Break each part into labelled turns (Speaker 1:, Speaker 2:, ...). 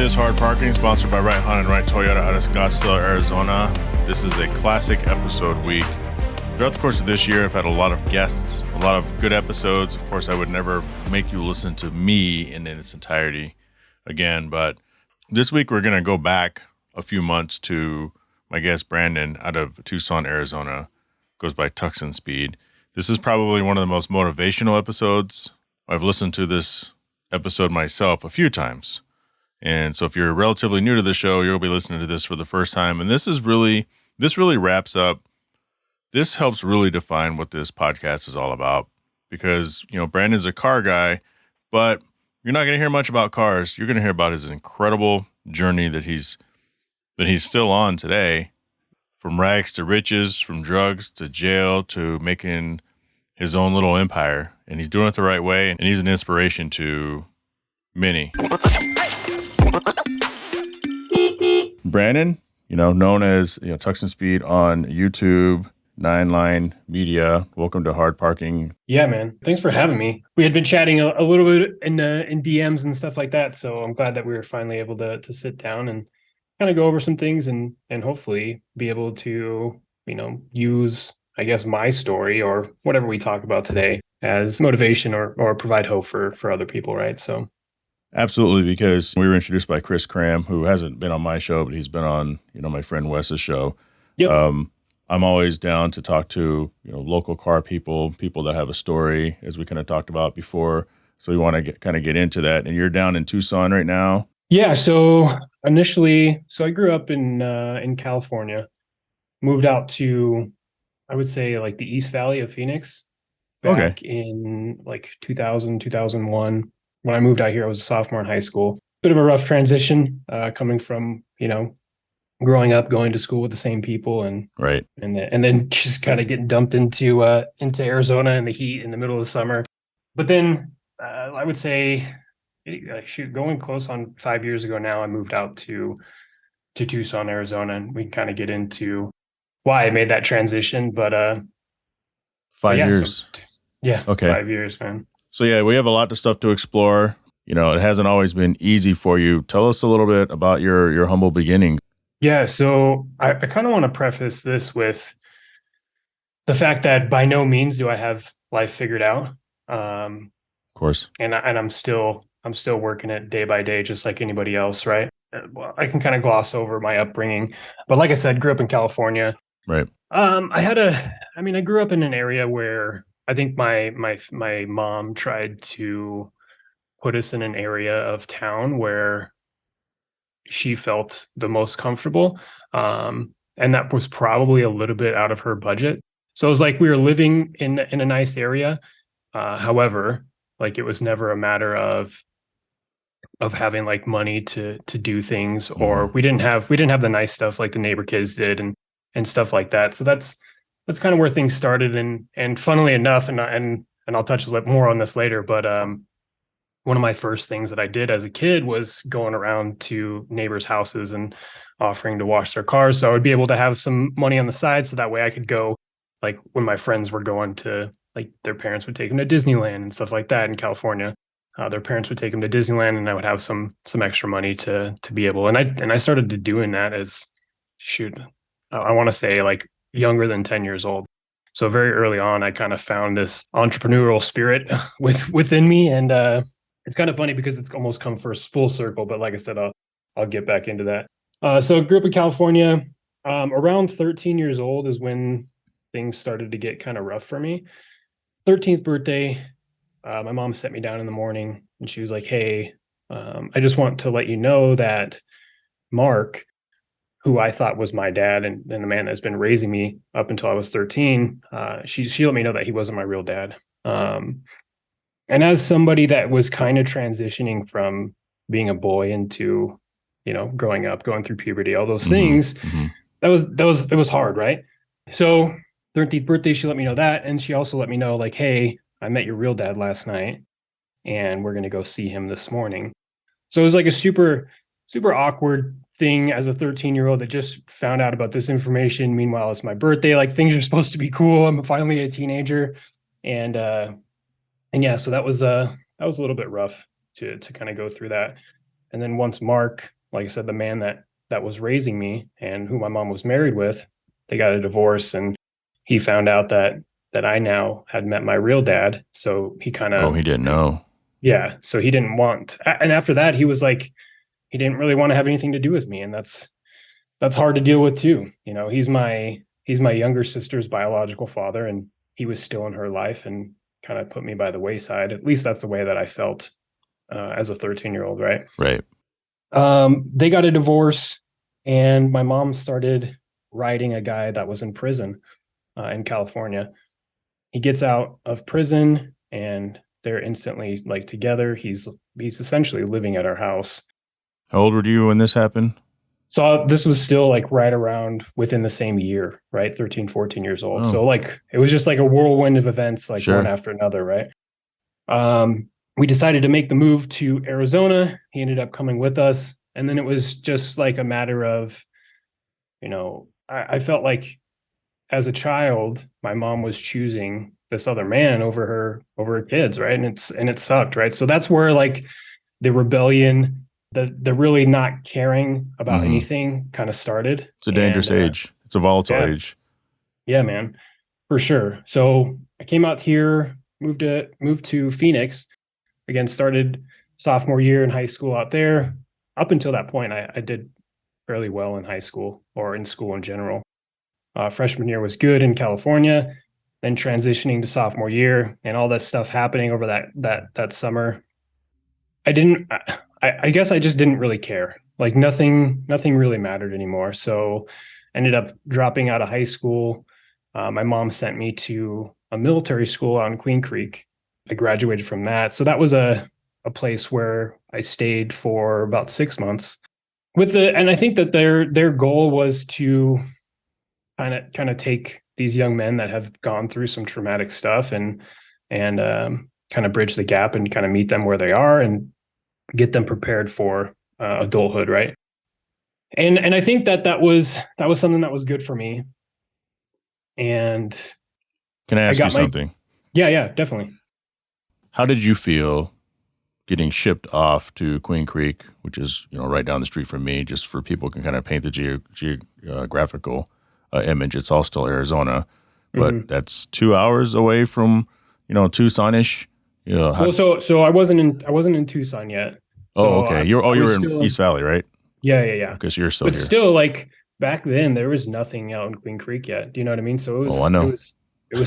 Speaker 1: is Hard Parking, sponsored by Right Honda and Right Toyota out of Scottsdale, Arizona. This is a classic episode week. Throughout the course of this year, I've had a lot of guests, a lot of good episodes. Of course, I would never make you listen to me in its entirety again, but this week we're going to go back a few months to my guest Brandon out of Tucson, Arizona. Goes by Tuxon Speed. This is probably one of the most motivational episodes. I've listened to this episode myself a few times. And so if you're relatively new to the show, you'll be listening to this for the first time. And this really wraps up. This helps really define what this podcast is all about, because, you know, Brandon's a car guy, but you're not going to hear much about cars. You're going to hear about his incredible journey that he's still on today, from rags to riches, from drugs to jail to making his own little empire. And he's doing it the right way. And he's an inspiration to many. Brandon, known as, Tucson Speed on YouTube, Nine Line Media. Welcome to Hard Parking.
Speaker 2: Yeah, man. Thanks for having me. We had been chatting a little bit in DMs and stuff like that. So I'm glad that we were finally able to sit down and kind of go over some things and hopefully be able to, use, I guess, my story or whatever we talk about today as motivation or provide hope for other people, right? So.
Speaker 1: Absolutely, because we were introduced by Chris Cram, who hasn't been on my show, but he's been on, my friend Wes's show.
Speaker 2: Yep.
Speaker 1: I'm always down to talk to, local car people that have a story, as we kind of talked about before. So we want to kind of get into that. And you're down in Tucson right now?
Speaker 2: Yeah. So initially, I grew up in California, moved out to, I would say, like the East Valley of Phoenix back in like 2000, 2001. When I moved out here, I was a sophomore in high school. Bit of a rough transition coming from, growing up, going to school with the same people and then just kind of getting dumped into Arizona in the heat in the middle of the summer. But then I would say, going close on 5 years ago now, I moved out to Tucson, Arizona, and we can kind of get into why I made that transition. But
Speaker 1: 5 years.
Speaker 2: Okay. 5 years, man.
Speaker 1: So yeah, we have a lot of stuff to explore. It hasn't always been easy for you. Tell us a little bit about your humble beginnings.
Speaker 2: Yeah, so I kind of want to preface this with the fact that by no means do I have life figured out.
Speaker 1: Of course.
Speaker 2: And I'm still working it day by day, just like anybody else, right? Well, I can kind of gloss over my upbringing, but like I said, grew up in California.
Speaker 1: Right.
Speaker 2: I grew up in an area where I think my mom tried to put us in an area of town where she felt the most comfortable. And that was probably a little bit out of her budget. So it was like we were living in a nice area. However, like it was never a matter of having like money to do things, or we didn't have the nice stuff like the neighbor kids did and stuff like that. So that's kind of where things started. And funnily enough, and I'll touch a little more on this later, but one of my first things that I did as a kid was going around to neighbors' houses and offering to wash their cars. So I would be able to have some money on the side, so that way I could go, like when my friends were going to, like their parents would take them to Disneyland and stuff like that in California. Their parents would take them to Disneyland, and I would have some extra money to be able. And I started to doing that as I want to say like younger than 10 years old. So very early on, I kind of found this entrepreneurial spirit within me. And it's kind of funny because it's almost come full circle. But like I said, I'll get back into that. So I grew up in California. Around 13 years old is when things started to get kind of rough for me. 13th birthday, my mom sat me down in the morning and she was like, "Hey, I just want to let you know that Mark, who I thought was my dad and the man that's been raising me up until I was 13, she let me know that he wasn't my real dad." And as somebody that was kind of transitioning from being a boy into, growing up, going through puberty, all those things, that was hard, right? So 13th birthday, she let me know that. And she also let me know, like, "Hey, I met your real dad last night and we're going to go see him this morning." So it was like a super, super awkward thing as a 13-year-old that just found out about this information. Meanwhile, it's my birthday, like things are supposed to be cool. I'm finally a teenager. And yeah, so that was a little bit rough to kind of go through that. And then once Mark, like I said, the man that was raising me and who my mom was married with, they got a divorce, and he found out that I now had met my real dad. So he kind
Speaker 1: Oh,
Speaker 2: of,
Speaker 1: he didn't know.
Speaker 2: yeah. So he didn't want, and after that, he was like, he didn't really want to have anything to do with me, and that's hard to deal with too. He's my younger sister's biological father, and he was still in her life and kind of put me by the wayside. At least that's the way that I felt as a 13-year-old, right?
Speaker 1: Right.
Speaker 2: They got a divorce, and my mom started riding a guy that was in prison in California. He gets out of prison, and they're instantly like together. He's essentially living at our house.
Speaker 1: How old were you when this happened?
Speaker 2: So this was still like right around within the same year, right? 13, 14 years old.
Speaker 1: Oh,
Speaker 2: So like it was just like a whirlwind of events, like one
Speaker 1: sure.
Speaker 2: after another, right? We decided to make the move to Arizona. He ended up coming with us. And then it was just like a matter of, I felt like as a child, my mom was choosing this other man over her kids, right? And it sucked, right? So that's where like the rebellion, the really not caring about anything kind of started.
Speaker 1: It's a dangerous age. It's a volatile age.
Speaker 2: Yeah, man, for sure. So I came out here, moved to Phoenix, again, started sophomore year in high school out there. Up until that point, I did fairly well in high school or in school in general. Freshman year was good in California, then transitioning to sophomore year and all that stuff happening over that summer. I guess I just didn't really care. Like nothing really mattered anymore. So ended up dropping out of high school. My mom sent me to a military school out in Queen Creek. I graduated from that. So that was a place where I stayed for about 6 months and I think that their goal was to kind of take these young men that have gone through some traumatic stuff and kind of bridge the gap and kind of meet them where they are and get them prepared for adulthood, right? And I think that was something that was good for me. And
Speaker 1: can I ask you something?
Speaker 2: Yeah, definitely.
Speaker 1: How did you feel getting shipped off to Queen Creek, which is right down the street from me? Just for people can kind of paint the geographical image. It's all still Arizona, but that's 2 hours away from Tucson-ish.
Speaker 2: So I wasn't in Tucson yet. So
Speaker 1: okay. You were in East Valley, right?
Speaker 2: Yeah.
Speaker 1: Okay, so you're still
Speaker 2: but
Speaker 1: here.
Speaker 2: Still, like back then, there was nothing out in Queen Creek yet. Do you know what I mean? So it was.
Speaker 1: I know.
Speaker 2: It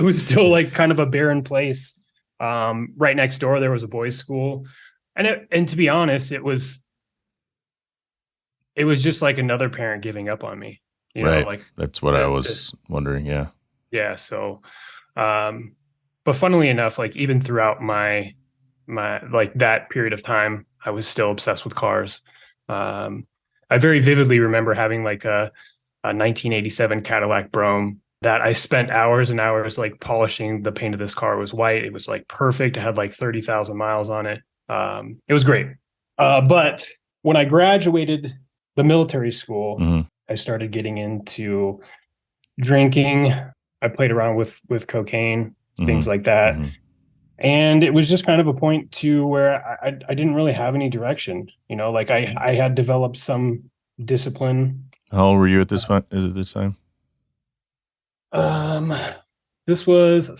Speaker 2: was still like kind of a barren place. Right next door, there was a boys' school, and to be honest, it was just like another parent giving up on me.
Speaker 1: Right. Like that's what I was wondering. Yeah.
Speaker 2: Yeah. So, but funnily enough, like even throughout my like that period of time, I was still obsessed with cars. I very vividly remember having like a 1987 Cadillac Brougham that I spent hours and hours like polishing. The paint of this car was white. It was like perfect. It had like 30,000 miles on it. It was great. But when I graduated the military school, I started getting into drinking. I played around with cocaine, things like that. And it was just kind of a point to where I didn't really have any direction. Like I had developed some discipline.
Speaker 1: How old were you at this point? At this time?
Speaker 2: So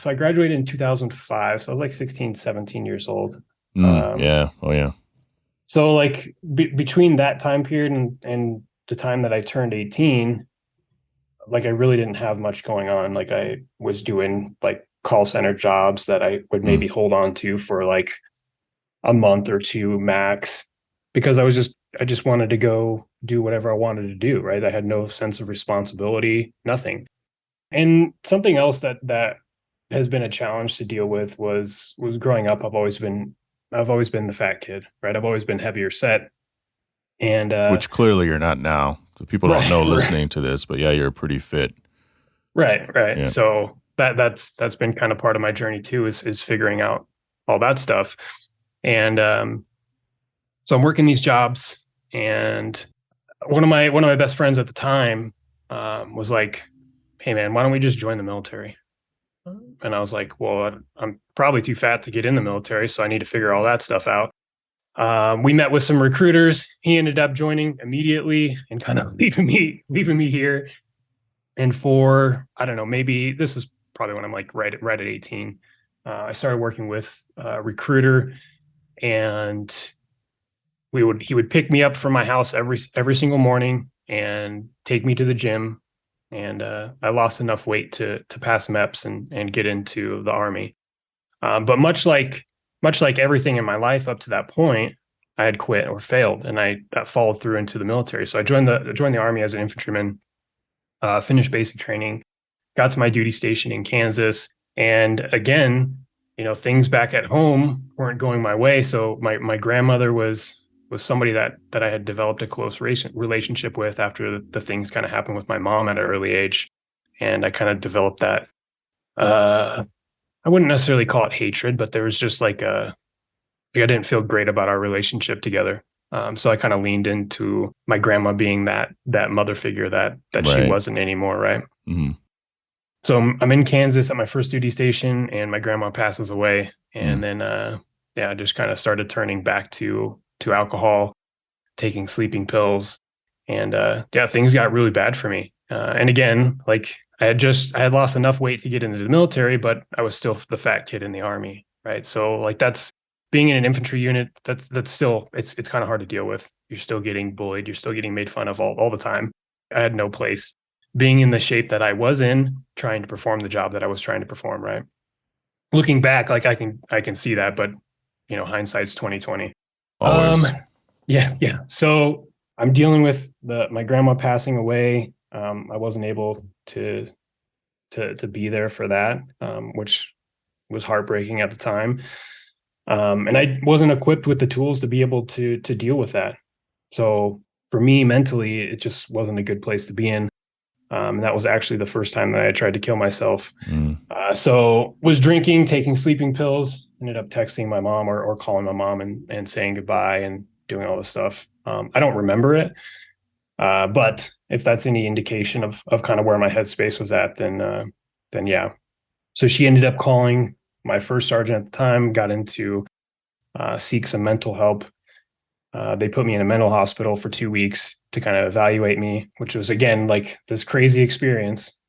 Speaker 2: I graduated in 2005. So I was like 16, 17 years old.
Speaker 1: Yeah. Oh yeah.
Speaker 2: So like between that time period and the time that I turned 18, like I really didn't have much going on. Like I was doing like call center jobs that I would maybe hold on to for like a month or two max, because I just wanted to go do whatever I wanted to do. Right. I had no sense of responsibility, nothing. And something else that has been a challenge to deal with was growing up. I've always been the fat kid, right? I've always been heavier set. And
Speaker 1: which clearly you're not now. So people don't know listening to this, but yeah, you're pretty fit.
Speaker 2: Right.
Speaker 1: Yeah.
Speaker 2: So that's been kind of part of my journey too, is figuring out all that stuff. And so I'm working these jobs, and one of my best friends at the time was like, "Hey man, why don't we just join the military?" And I was like, "Well, I'm probably too fat to get in the military, so I need to figure all that stuff out." We met with some recruiters. He ended up joining immediately and kind of leaving me here. And for, I don't know, maybe this is probably when I'm like right at 18. I started working with a recruiter, and he would pick me up from my house every single morning and take me to the gym. And I lost enough weight to pass MEPS and get into the Army. But much like everything in my life up to that point, I had quit or failed, and I followed through into the military. So I joined the Army as an infantryman, finished basic training, got to my duty station in Kansas, and again, things back at home weren't going my way. So my grandmother was somebody that I had developed a close relationship with after the things kind of happened with my mom at an early age, and I kind of developed that. I wouldn't necessarily call it hatred, but there was just like I didn't feel great about our relationship together. So I kind of leaned into my grandma being that mother figure that she wasn't anymore, right?
Speaker 1: Mm-hmm.
Speaker 2: So I'm in Kansas at my first duty station, and my grandma passes away, and then I just kind of started turning back to alcohol, taking sleeping pills, and things got really bad for me. And again, like I had lost enough weight to get into the military, but I was still the fat kid in the Army, right? So like that's being in an infantry unit, that's still it's kind of hard to deal with. You're still getting bullied, you're still getting made fun of all the time. I had no place being in the shape that I was in, trying to perform the job that I was trying to perform, right? Looking back, like I can see that, but hindsight's 2020.
Speaker 1: Always.
Speaker 2: Yeah. So I'm dealing with my grandma passing away. I wasn't able to be there for that, which was heartbreaking at the time. And I wasn't equipped with the tools to be able to deal with that. So for me, mentally, it just wasn't a good place to be in. That was actually the first time that I tried to kill myself. So was drinking, taking sleeping pills, ended up texting my mom or calling my mom and saying goodbye and doing all this stuff. I don't remember it. But if that's any indication of kind of where my headspace was at, then yeah. So she ended up calling my first sergeant at the time, got into seek some mental help. They put me in a mental hospital for 2 weeks to kind of evaluate me, which was again like this crazy experience.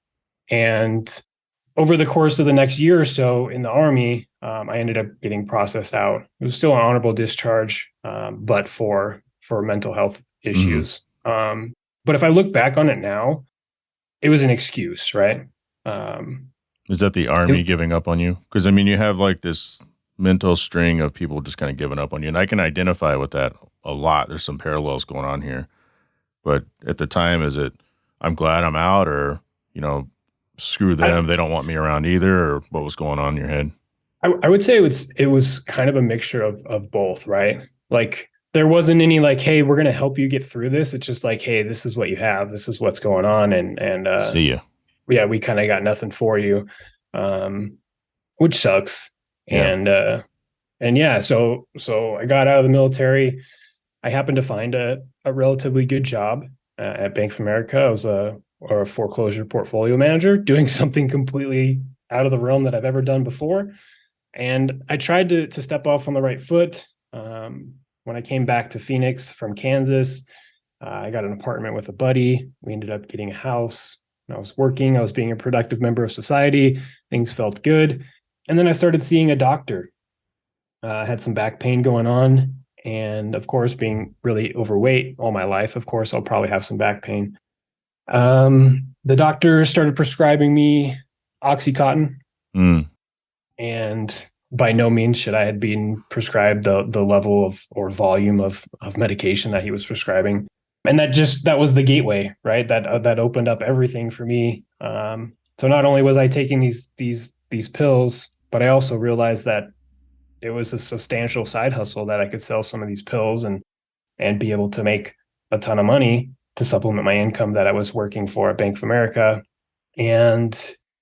Speaker 2: And over the course of the next year or so in the Army, I ended up getting processed out. It was still an honorable discharge, but for mental health issues. But if I look back on it now, it was an excuse, right?
Speaker 1: Is that the Army giving up on you? Because I mean, you have like this mental string of people just kind of giving up on you, and I can identify with that a lot. There's some parallels going on here. But at the time, is it, I'm glad I'm out, or, screw them, they don't want me around either, or what was going on in your head?
Speaker 2: I would say it was kind of a mixture of both, right? Like there wasn't any like, hey, we're going to help you get through this. It's just like, hey, this is what you have. This is what's going on. And
Speaker 1: see ya.
Speaker 2: Yeah, we kind of got nothing for you, which sucks.
Speaker 1: Yeah.
Speaker 2: And yeah, so I got out of the military. I happened to find a relatively good job at Bank of America. I was a foreclosure portfolio manager, doing something completely out of the realm that I've ever done before. And I tried to step off on the right foot. When I came back to Phoenix from Kansas, I got an apartment with a buddy. We ended up getting a house. I was working. I was being a productive member of society. Things felt good. And then I started seeing a doctor. I had some back pain going on. And of course, being really overweight all my life, of course, I'll probably have some back pain. The doctor started prescribing me Oxycontin. And by no means should I have been prescribed the level of or volume of medication that he was prescribing. And that was the gateway, right? That opened up everything for me. So not only was I taking these pills, but I also realized that it was a substantial side hustle that I could sell some of these pills and be able to make a ton of money to supplement my income that I was working for at Bank of America. And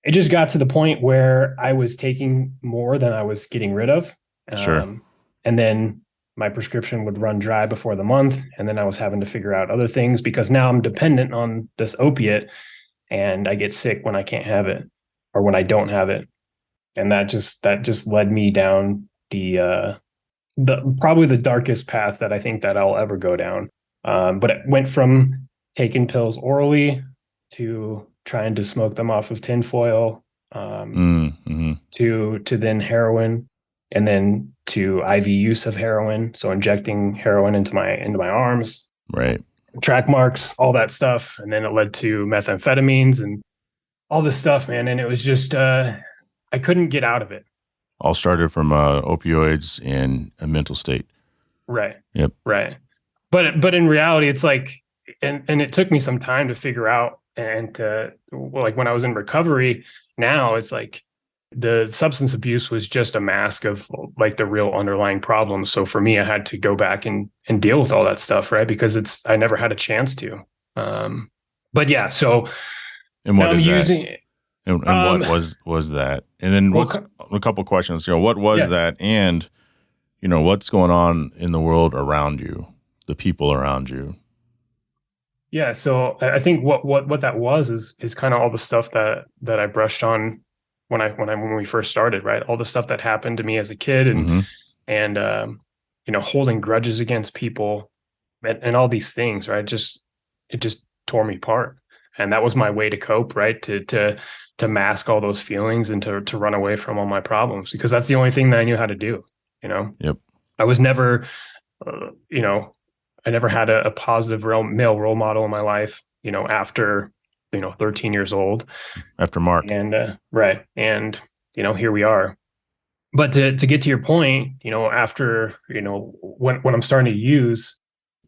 Speaker 2: it just got to the point where I was taking more than I was getting rid of.
Speaker 1: Sure.
Speaker 2: And then my prescription would run dry before the month. And then I was having to figure out other things because now I'm dependent on this opiate and I get sick when I can't have it or when I don't have it. And that just led me down the probably the darkest path that I think that I'll ever go down. But it went from taking pills orally to trying to smoke them off of tinfoil,
Speaker 1: Mm-hmm.
Speaker 2: to then heroin, and then to IV use of heroin. So injecting heroin into my arms,
Speaker 1: Right.
Speaker 2: track marks, all that stuff. And then it led to methamphetamines and all this stuff, man. And it was just I couldn't get out of it.
Speaker 1: All started from opioids and a mental state.
Speaker 2: Right.
Speaker 1: Yep.
Speaker 2: Right. But in reality, it's like, and it took me some time to figure out, and to, well, like when I was in recovery, now it's like the substance abuse was just a mask of like the real underlying problem. So for me, I had to go back and deal with all that stuff, right? Because I never had a chance to. But yeah, so
Speaker 1: And what
Speaker 2: now I'm
Speaker 1: is that?
Speaker 2: using
Speaker 1: And what was that? And then
Speaker 2: well,
Speaker 1: what's a couple questions? What was
Speaker 2: yeah.
Speaker 1: that? And what's going on in the world around you, the people around you?
Speaker 2: Yeah, so I think what that was is kind of all the stuff that I brushed on when we first started, right? All the stuff that happened to me as a kid,
Speaker 1: Mm-hmm.
Speaker 2: and holding grudges against people, and all these things, right? It just tore me apart, and that was my way to cope, right? To mask all those feelings and to run away from all my problems, because that's the only thing that I knew how to do.
Speaker 1: Yep.
Speaker 2: I was never, uh, you know, I never had a positive male role model in my life, after, 13 years old.
Speaker 1: After Mark.
Speaker 2: And right. And, here we are. But to get to your point, after, when I'm starting to use,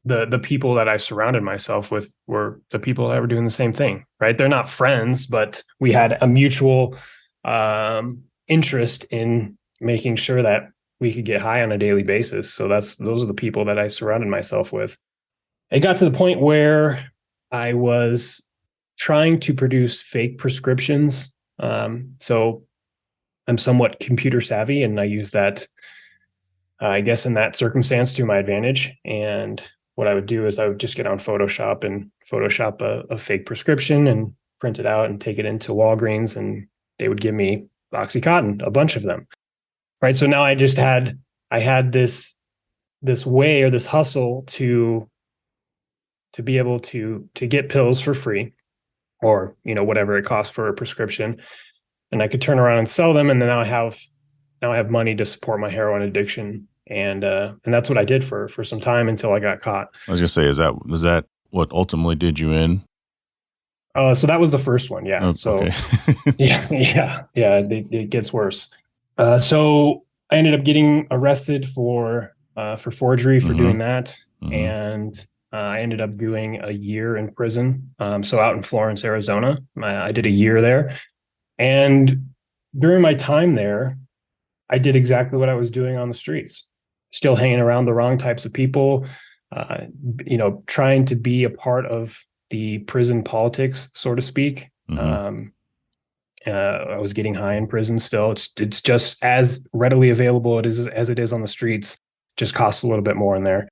Speaker 2: the people that I surrounded myself with were the people that were doing the same thing, right? They're not friends, but we had a mutual interest in making sure that we could get high on a daily basis. So those are the people that I surrounded myself with. It got to the point where I was trying to produce fake prescriptions. So I'm somewhat computer savvy, and I use that, I guess, in that circumstance to my advantage. And what I would do is I would just get on Photoshop and Photoshop a fake prescription and print it out and take it into Walgreens, and they would give me Oxycontin, a bunch of them. Right. So now I had this way, or this hustle to be able to get pills for free, or whatever it costs for a prescription, and I could turn around and sell them, and then now I have money to support my heroin addiction, and that's what I did for some time until I got caught.
Speaker 1: I was gonna say, is that what ultimately did you in?
Speaker 2: So that was the first one, yeah.
Speaker 1: Oh,
Speaker 2: So
Speaker 1: okay.
Speaker 2: yeah. It gets worse. So I ended up getting arrested for forgery for doing that, and I ended up doing a year in prison. So out in Florence, Arizona, I did a year there. And during my time there, I did exactly what I was doing on the streets, still hanging around the wrong types of people, trying to be a part of the prison politics, so to speak. I was getting high in prison still. It's just as readily available as it is on the streets, just costs a little bit more in there.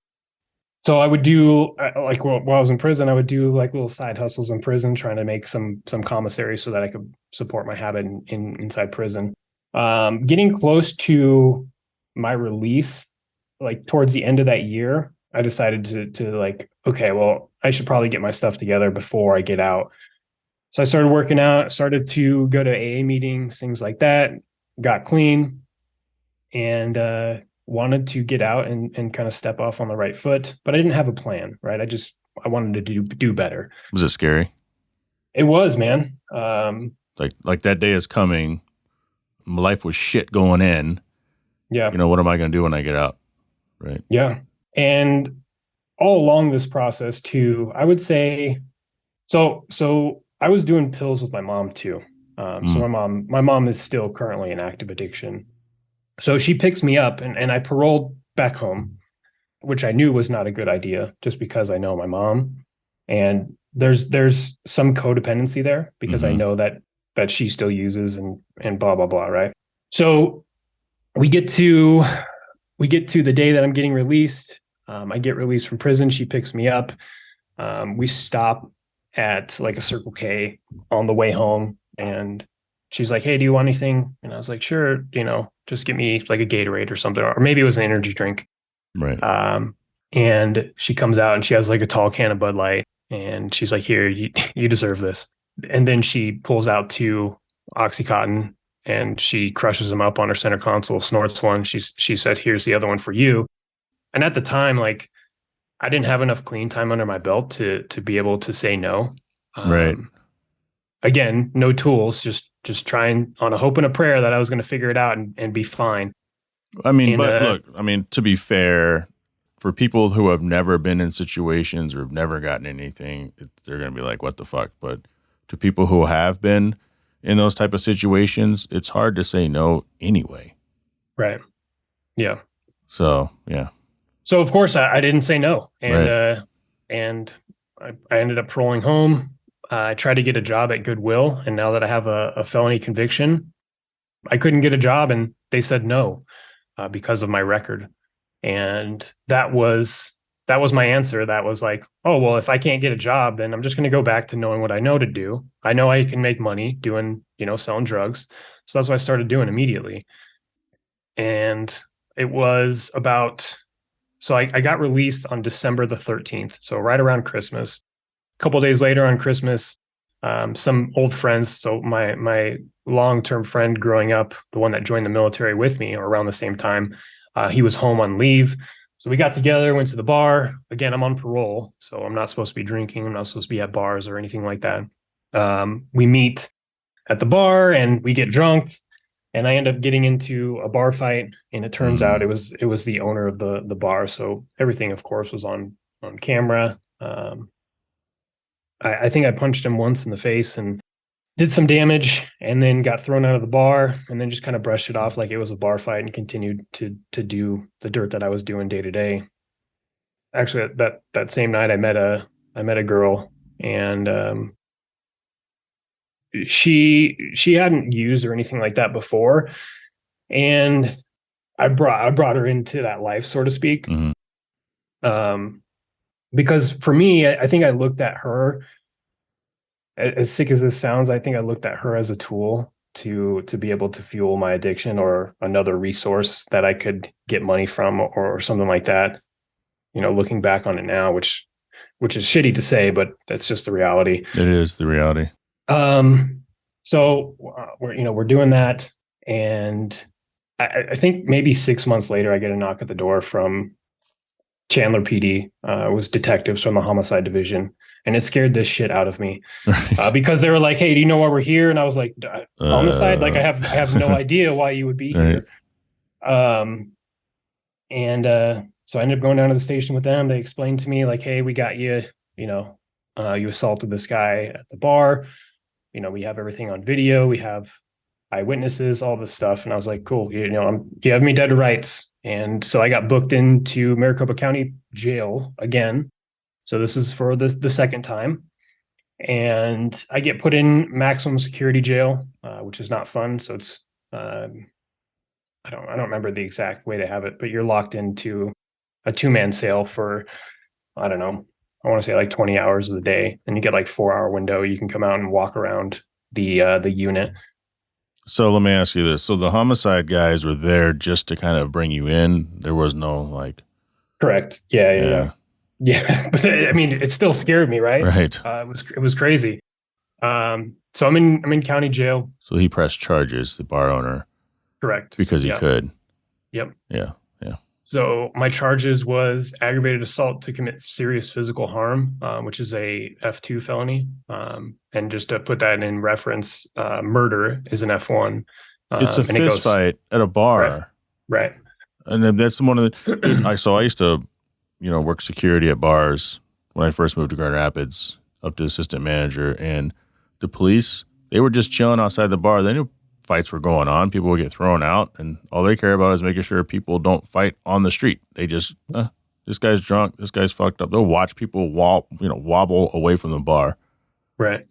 Speaker 2: So I would do, like, while I was in prison, I would do like little side hustles in prison, trying to make some commissary so that I could support my habit inside prison. Getting close to my release, like towards the end of that year, I decided to like, okay, well, I should probably get my stuff together before I get out. So I started working out, started to go to AA meetings, things like that, got clean, and wanted to get out and kind of step off on the right foot, but I didn't have a plan, right? I wanted to do better.
Speaker 1: Was it scary?
Speaker 2: It was, man.
Speaker 1: Like that day is coming. My life was shit going in.
Speaker 2: Yeah.
Speaker 1: What am I going to do when I get out? Right.
Speaker 2: Yeah. And all along this process too, I would say, so I was doing pills with my mom too. So my mom is still currently in active addiction. So she picks me up, and I paroled back home, which I knew was not a good idea, just because I know my mom, and there's some codependency there, because I know that she still uses, and blah blah blah, right? So we get to the day that I'm getting released. I get released from prison. She picks me up. We stop at like a Circle K on the way home, and she's like, "Hey, do you want anything?" And I was like, "Sure, just get me like a Gatorade or something, or maybe it was an energy drink."
Speaker 1: Right.
Speaker 2: And she comes out and she has like a tall can of Bud Light, and she's like, "Here, you deserve this." And then she pulls out two Oxycontin and she crushes them up on her center console, snorts one. She said, "Here's the other one for you." And at the time, like I didn't have enough clean time under my belt to be able to say no.
Speaker 1: Right.
Speaker 2: Again, no tools, just trying on a hope and a prayer that I was going to figure it out and be fine.
Speaker 1: I mean,
Speaker 2: And
Speaker 1: but look, I mean, to be fair, for people who have never been in situations or have never gotten anything, they're going to be like, what the fuck? But to people who have been in those type of situations, it's hard to say no anyway.
Speaker 2: right. Yeah.
Speaker 1: So, yeah.
Speaker 2: So of course I didn't say no. And
Speaker 1: Right.
Speaker 2: and I ended up rolling home. I tried to get a job at Goodwill, and now that I have a felony conviction, I couldn't get a job, and they said no because of my record. And that was my answer. That was like, oh well, if I can't get a job, then I'm just going to go back to knowing what I know to do. I know I can make money doing, selling drugs. So that's what I started doing immediately. And it was about so I got released on December the 13th, so right around Christmas. A couple of days later on Christmas, some old friends, so my long-term friend growing up, the one that joined the military with me or around the same time, he was home on leave. So we got together, went to the bar. Again, I'm on parole, so I'm not supposed to be drinking. I'm not supposed to be at bars or anything like that. We meet at the bar and we get drunk, and I end up getting into a bar fight. And it turns out it was the owner of the bar. So everything, of course, was on camera. I think I punched him once in the face and did some damage, and then got thrown out of the bar, and then just kind of brushed it off like it was a bar fight and continued to do the dirt that I was doing day to day. Actually, that same night, I met a girl, and she hadn't used or anything like that before, and I brought her into that life, so to speak.
Speaker 1: Mm-hmm.
Speaker 2: Because for me, I think I looked at her, as sick as this sounds, I think I looked at her as a tool to be able to fuel my addiction, or another resource that I could get money from, or something like that. Looking back on it now, which is shitty to say, but that's just the reality.
Speaker 1: It is the reality.
Speaker 2: So we're doing that, and I think maybe 6 months later, I get a knock at the door from Chandler PD. It was detectives from the homicide division, and it scared the shit out of me.
Speaker 1: Right.
Speaker 2: Because they were like, "Hey, do you know why we're here?" And I was like, "Homicide? Like, I have no idea why you would be
Speaker 1: Right.
Speaker 2: here." And so I ended up going down to the station with them. They explained to me like, "Hey, we got you. You assaulted this guy at the bar. We have everything on video. We have eyewitnesses, all this stuff." And I was like, "Cool. You have me dead to rights." And so I got booked into Maricopa County Jail again. So this is for the second time. And I get put in maximum security jail, which is not fun. So it's I don't remember the exact way they have it, but you're locked into a 2-man cell for, I don't know, I want to say like 20 hours of the day, and you get like 4-hour window. You can come out and walk around the unit.
Speaker 1: So let me ask you this. So the homicide guys were there just to kind of bring you in. There was no like.
Speaker 2: Correct. Yeah. But I mean, it still scared me, right?
Speaker 1: Right.
Speaker 2: It was crazy. So I'm in county jail.
Speaker 1: So he pressed charges, the bar owner.
Speaker 2: Correct.
Speaker 1: Because he could.
Speaker 2: Yep.
Speaker 1: Yeah.
Speaker 2: So my charges was aggravated assault to commit serious physical harm, which is a F2 felony. And just to put that in reference, murder is an F1.
Speaker 1: It's a fist fight at a bar.
Speaker 2: Right.
Speaker 1: And then that's one of the. So I used to, work security at bars when I first moved to Grand Rapids, up to assistant manager, and the police, they were just chilling outside the bar. They knew fights were going on. People would get thrown out, and all they care about is making sure people don't fight on the street. They just, this guy's drunk, this guy's fucked up. They'll watch people wobble away from the bar.
Speaker 2: Right.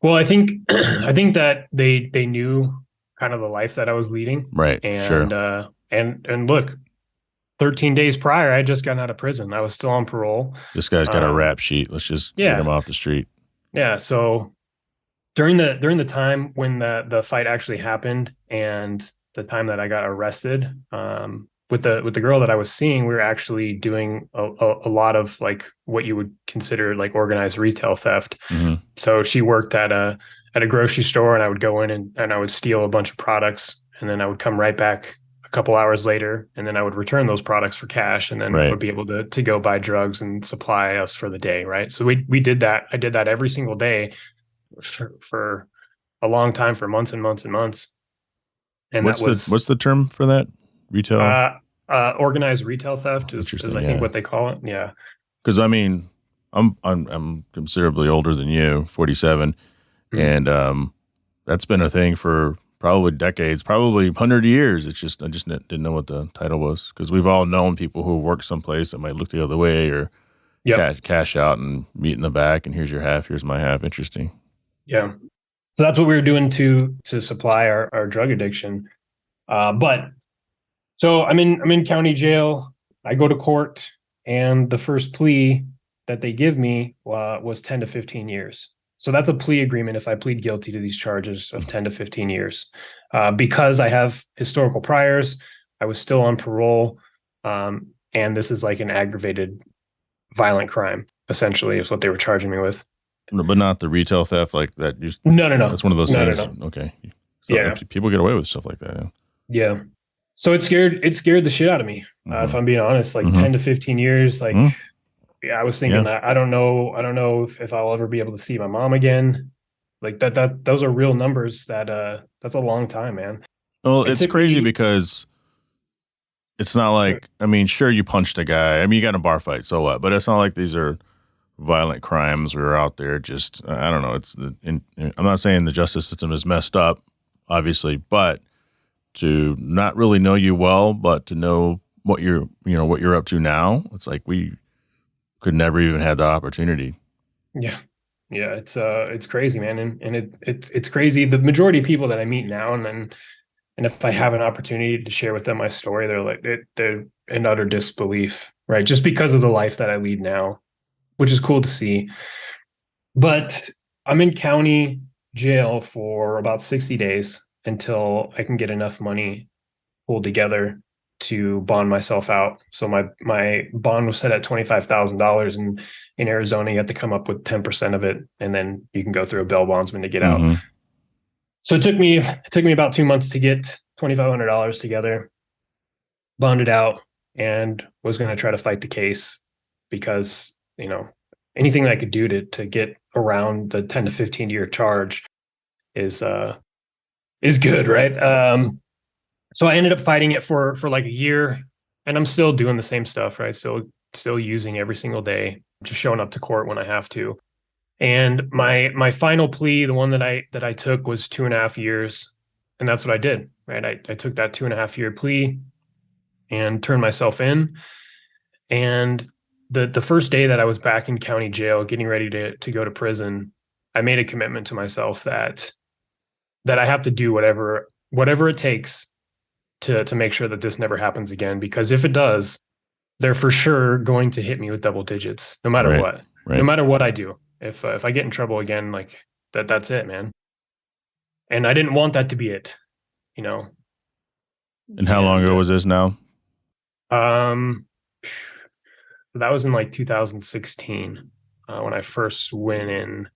Speaker 2: Well, I think that they knew kind of the life that I was leading.
Speaker 1: Right.
Speaker 2: And
Speaker 1: sure.
Speaker 2: And look, 13 days prior, I had just gotten out of prison. I was still on parole.
Speaker 1: This guy's got a rap sheet. Let's just get him off the street.
Speaker 2: Yeah. So during the time when the fight actually happened and the time that I got arrested, with the girl that I was seeing, we were actually doing a lot of like what you would consider like organized retail theft.
Speaker 1: Mm-hmm.
Speaker 2: So she worked at a grocery store, and I would go in and I would steal a bunch of products, and then I would come right back a couple hours later, and then I would return those products for cash, and then
Speaker 1: Right.
Speaker 2: would be able to go buy drugs and supply us for the day, right? So we did that. I did that every single day for a long time, for months and months and months. And that was
Speaker 1: What's the term for that? Retail?
Speaker 2: uh, organized retail theft is
Speaker 1: Interesting.
Speaker 2: I think
Speaker 1: Yeah.
Speaker 2: what they call it. Yeah.
Speaker 1: Because I mean, I'm considerably older than you, 47,
Speaker 2: Mm.
Speaker 1: and that's been a thing for probably decades, probably 100 years. It's just I just didn't know what the title was, because we've all known people who work someplace that might look the other way, or
Speaker 2: Yep.
Speaker 1: cash out and meet in the back, and here's your half, here's my half. Interesting.
Speaker 2: Yeah. So that's what we were doing to supply our drug addiction. But so I'm in county jail. I go to court, and the first plea that they give me was 10 to 15 years. So that's a plea agreement if I plead guilty to these charges of 10 to 15 years. Because I have historical priors, I was still on parole, and this is like an aggravated violent crime, essentially, is what they were charging me with.
Speaker 1: No, but not the retail theft like that.
Speaker 2: No, no, no,
Speaker 1: That's one of those
Speaker 2: no, no,
Speaker 1: things.
Speaker 2: no.
Speaker 1: Okay. So
Speaker 2: Yeah,
Speaker 1: people get away with stuff like that.
Speaker 2: yeah. So it scared the shit out of me.
Speaker 1: Yeah.
Speaker 2: If I'm being honest, like
Speaker 1: Mhm.
Speaker 2: 10 to 15 years, like
Speaker 1: Mhm.
Speaker 2: yeah, I was thinking
Speaker 1: Yeah.
Speaker 2: that I don't know if I'll ever be able to see my mom again. Like those are real numbers. That's a long time, man.
Speaker 1: Well,
Speaker 2: It
Speaker 1: it's
Speaker 2: took
Speaker 1: crazy
Speaker 2: me
Speaker 1: because it's not like, I mean, sure, you punched a guy. I mean, you got in a bar fight, so what? But it's not like these are violent crimes. We're out there just, I don't know. I'm not saying the justice system is messed up, obviously, but to not really know you well, but to know what you're up to now, it's like we could never even had that opportunity.
Speaker 2: Yeah. Yeah, it's crazy, man. And it's crazy. The majority of people that I meet now and if I have an opportunity to share with them my story, they're in utter disbelief, right? Just because of the life that I lead now, which is cool to see. But I'm in county jail for about 60 days until I can get enough money pulled together to bond myself out. So my bond was set at $25,000, and in Arizona you have to come up with 10% of it, and then you can go through a bail bondsman to get out.
Speaker 1: Mm-hmm.
Speaker 2: So it took me about 2 months to get $2,500 together, bonded out, and was going to try to fight the case because anything that I could do to get around the 10 to 15 year charge is good, right? So I ended up fighting it for like a year, and I'm still doing the same stuff, right? Still using every single day, just showing up to court when I have to. And my final plea, the one that I took, was 2.5 years, and that's what I did, right? I took that 2.5 year plea and turned myself in. And the first day that I was back in county jail, getting ready to go to prison, I made a commitment to myself that I have to do whatever it takes to make sure that this never happens again. Because if it does, they're for sure going to hit me with double digits, no matter
Speaker 1: Right.
Speaker 2: what. No
Speaker 1: Right.
Speaker 2: matter what I do. If I get in trouble again, like that's it, man. And I didn't want that to be it, you know.
Speaker 1: And how long
Speaker 2: And
Speaker 1: ago was this now?
Speaker 2: so that was in like 2016 when I first went in.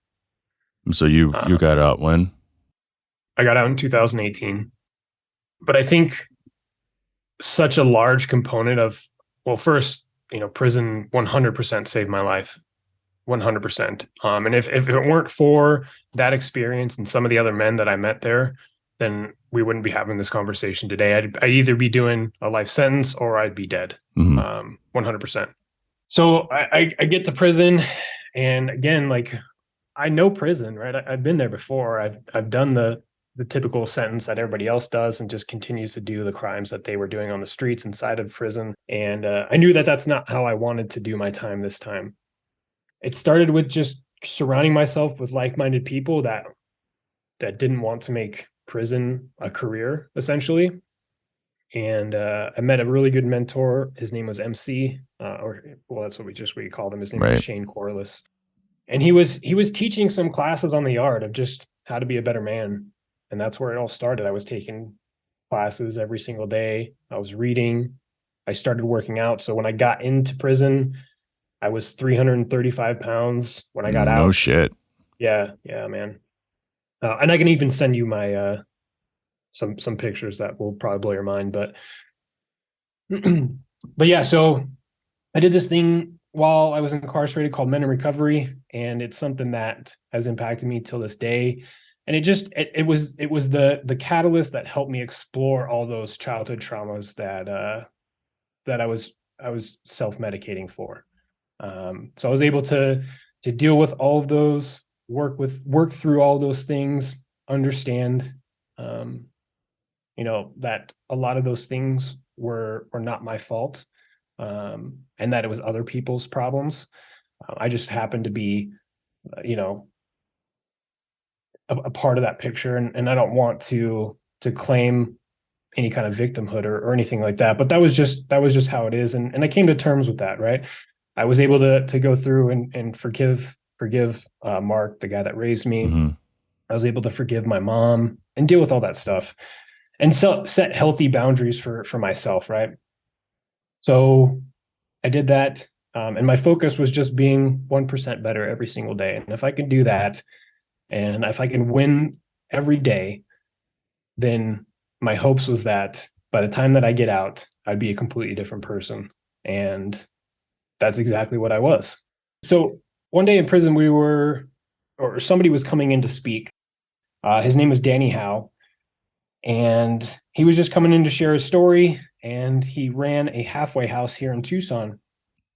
Speaker 1: So you
Speaker 2: Uh,
Speaker 1: got out when?
Speaker 2: I got out in 2018, but I think such a large component of, well, first, prison 100% saved my life. 100%. And if it weren't for that experience and some of the other men that I met there, then we wouldn't be having this conversation today. I'd either be doing a life sentence or I'd be dead.
Speaker 1: Mm-hmm.
Speaker 2: 100%. So I get to prison, and again, like, I know prison, right? I've been there before. I've done the typical sentence that everybody else does, and just continues to do the crimes that they were doing on the streets inside of prison. And I knew that that's not how I wanted to do my time this time. It started with just surrounding myself with like-minded people that didn't want to make prison a career, essentially. And I met a really good mentor. His name was MC, or well, that's what we called him. His name was
Speaker 1: Right.
Speaker 2: Shane Corliss, and he was teaching some classes on the art of just how to be a better man. And that's where it all started. I was taking classes every single day. I was reading. I started working out. So when I got into prison, I was 335 pounds. When I got
Speaker 1: No
Speaker 2: out,
Speaker 1: shit.
Speaker 2: yeah, man. And I can even send you my some pictures that will probably blow your mind. But but yeah, so I did this thing while I was incarcerated called Men in Recovery, and it's something that has impacted me till this day. And it was the catalyst that helped me explore all those childhood traumas that I was self-medicating for. So I was able to deal with all of those, work through all those things, understand, um, that a lot of those things were not my fault, and that it was other people's problems. I just happened to be, you know, a part of that picture, and I don't want to claim any kind of victimhood or anything like that. But that was just how it is, and I came to terms with that. Right, I was able to go through and forgive Mark, the guy that raised me.
Speaker 1: Mm-hmm.
Speaker 2: I was able to forgive my mom and deal with all that stuff, and set healthy boundaries for myself. Right, so I did that, and my focus was just being 1% better every single day. And if I can do that, and if I can win every day, then my hopes was that by the time that I get out, I'd be a completely different person. And that's exactly what I was. So one day in prison, or somebody was coming in to speak. His name was Danny Howe. And he was just coming in to share his story. And he ran a halfway house here in Tucson.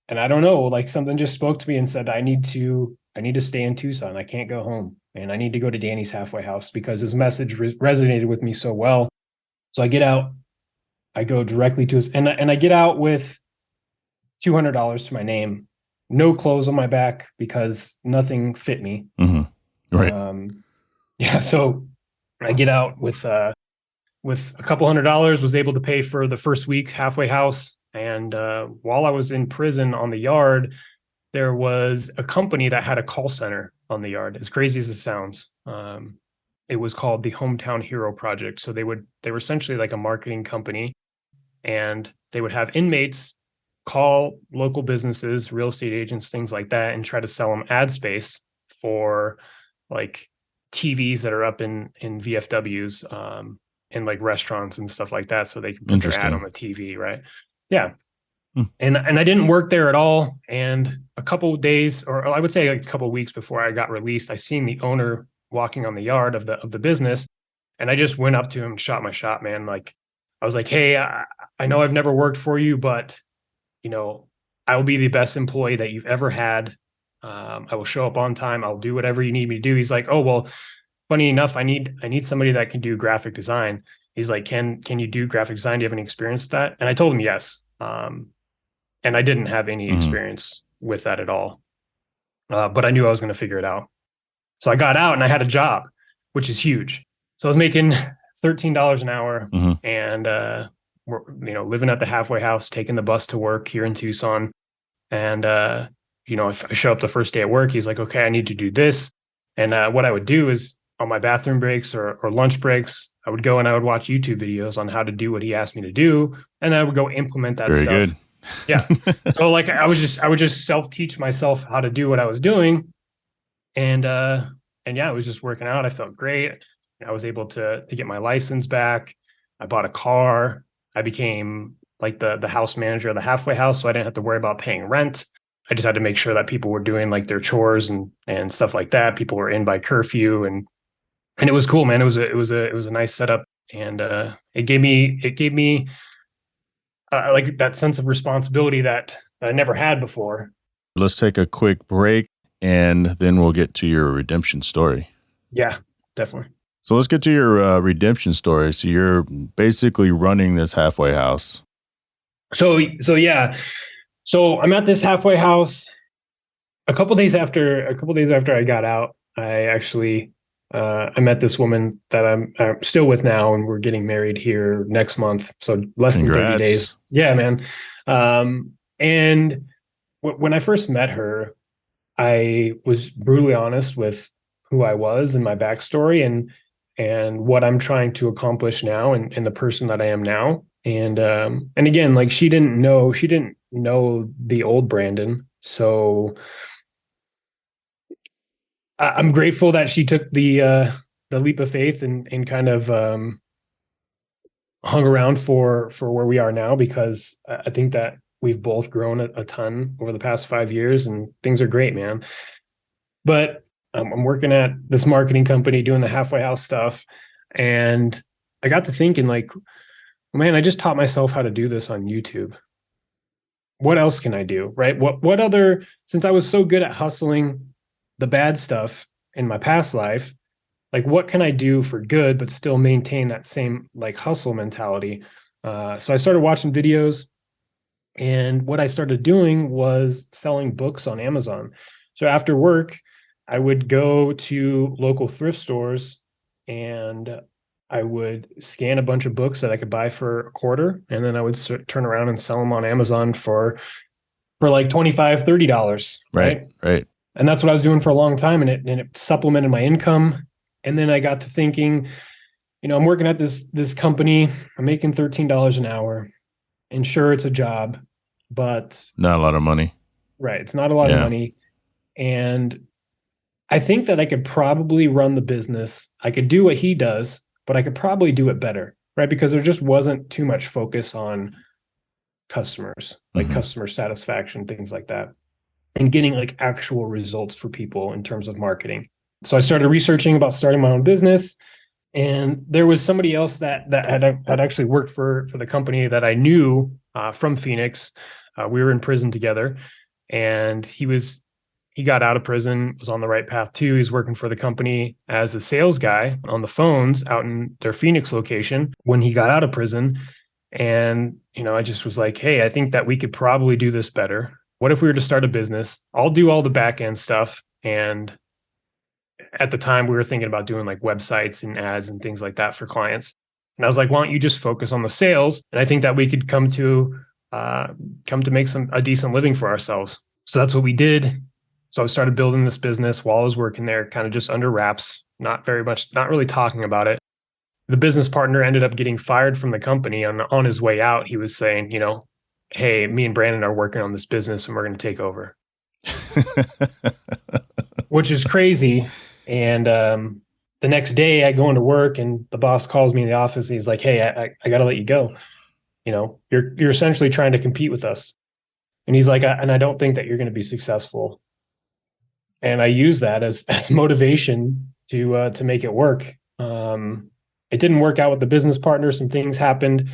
Speaker 2: And I don't know, like something just spoke to me and said, I need to stay in Tucson. I can't go home. And I need to go to Danny's halfway house because his message resonated with me so well. So I get out, I go directly to his, and I get out with $200 to my name, no clothes on my back because nothing fit me.
Speaker 1: Mm-hmm. Right.
Speaker 2: Yeah. So I get out with a couple $100, was able to pay for the first week halfway house. And while I was in prison on the yard, there was a company that had a call center on the yard, as crazy as it sounds. It was called the Hometown Hero Project. So they were essentially like a marketing company, and they would have inmates call local businesses, real estate agents, things like that, and try to sell them ad space for like TVs that are up in VFWs, in like restaurants and stuff like that, so they can put their ad on the TV, right? Yeah. And I didn't work there at all. And a couple of days, or I would say a couple of weeks before I got released, I seen the owner walking on the yard of the business, and I just went up to him and shot my shot, man. Like I was like, "Hey, I know I've never worked for you, but I will be the best employee that you've ever had. I will show up on time. I'll do whatever you need me to do." He's like, "Oh, well, funny enough, I need somebody that can do graphic design." He's like, "Can you do graphic design? Do you have any experience with that?" And I told him yes. And I didn't have any experience with that at all. But I knew I was going to figure it out. So I got out and I had a job, which is huge. So I was making $13 an hour, and living at the halfway house, taking the bus to work here in Tucson. And if I show up the first day at work, he's like, "Okay, I need to do this." And what I would do is on my bathroom breaks or lunch breaks, I would go and I would watch YouTube videos on how to do what he asked me to do, and I would go implement that stuff.
Speaker 1: Very good.
Speaker 2: Yeah. So like I would just self-teach myself how to do what I was doing. And yeah, it was just working out. I felt great. I was able to get my license back. I bought a car. I became like the house manager of the halfway house, so I didn't have to worry about paying rent. I just had to make sure that people were doing like their chores and stuff like that. People were in by curfew, and it was cool, man. It was a nice setup, and it gave me like that sense of responsibility that I never had before.
Speaker 1: Let's take a quick break, and then we'll get to your redemption story.
Speaker 2: Yeah, definitely.
Speaker 1: So let's get to your redemption story. So you're basically running this halfway house.
Speaker 2: So yeah. So I'm at this halfway house. A couple days after I got out, I actually I met this woman that I'm still with now, and we're getting married here next month. So less than 30 days. Yeah, man. And when I first met her, I was brutally honest with who I was and my backstory and what I'm trying to accomplish now and the person that I am now. And again, like she didn't know the old Brandon. So I'm grateful that she took the leap of faith and kind of hung around for where we are now, because I think that we've both grown a ton over the past 5 years and things are great, man. But I'm working at this marketing company doing the halfway house stuff. And I got to thinking, like, man, I just taught myself how to do this on YouTube. What else can I do? Right? What other, since I was so good at hustling the bad stuff in my past life, like what can I do for good, but still maintain that same like hustle mentality? So I started watching videos, and what I started doing was selling books on Amazon. So after work, I would go to local thrift stores and I would scan a bunch of books that I could buy for a quarter. And then I would turn around and sell them on Amazon for like $25, $30. Right.
Speaker 1: Right.
Speaker 2: And that's what I was doing for a long time. And it supplemented my income. And then I got to thinking, I'm working at this company, I'm making $13 an hour. And sure, it's a job, but
Speaker 1: not a lot of money.
Speaker 2: Right. It's not a lot of money. And I think that I could probably run the business. I could do what he does, but I could probably do it better. Right. Because there just wasn't too much focus on customers, like customer satisfaction, things like that, and getting like actual results for people in terms of marketing. So I started researching about starting my own business. And there was somebody else that had actually worked for the company that I knew from Phoenix. We were in prison together, and he got out of prison, was on the right path too. He's working for the company as a sales guy on the phones out in their Phoenix location when he got out of prison. And I just was like, hey, I think that we could probably do this better. What if we were to start a business? I'll do all the back end stuff. And at the time we were thinking about doing like websites and ads and things like that for clients. And I was like, why don't you just focus on the sales? And I think that we could come to make a decent living for ourselves. So that's what we did. So I started building this business while I was working there, kind of just under wraps, not really talking about it. The business partner ended up getting fired from the company. On his way out, he was saying, hey, me and Brandon are working on this business and we're going to take over. Which is crazy. And the next day I go into work and the boss calls me in the office and he's like, hey, I got to let you go. You're essentially trying to compete with us. And he's like, and I don't think that you're going to be successful. And I use that as motivation to make it work. It didn't work out with the business partner. Some things happened.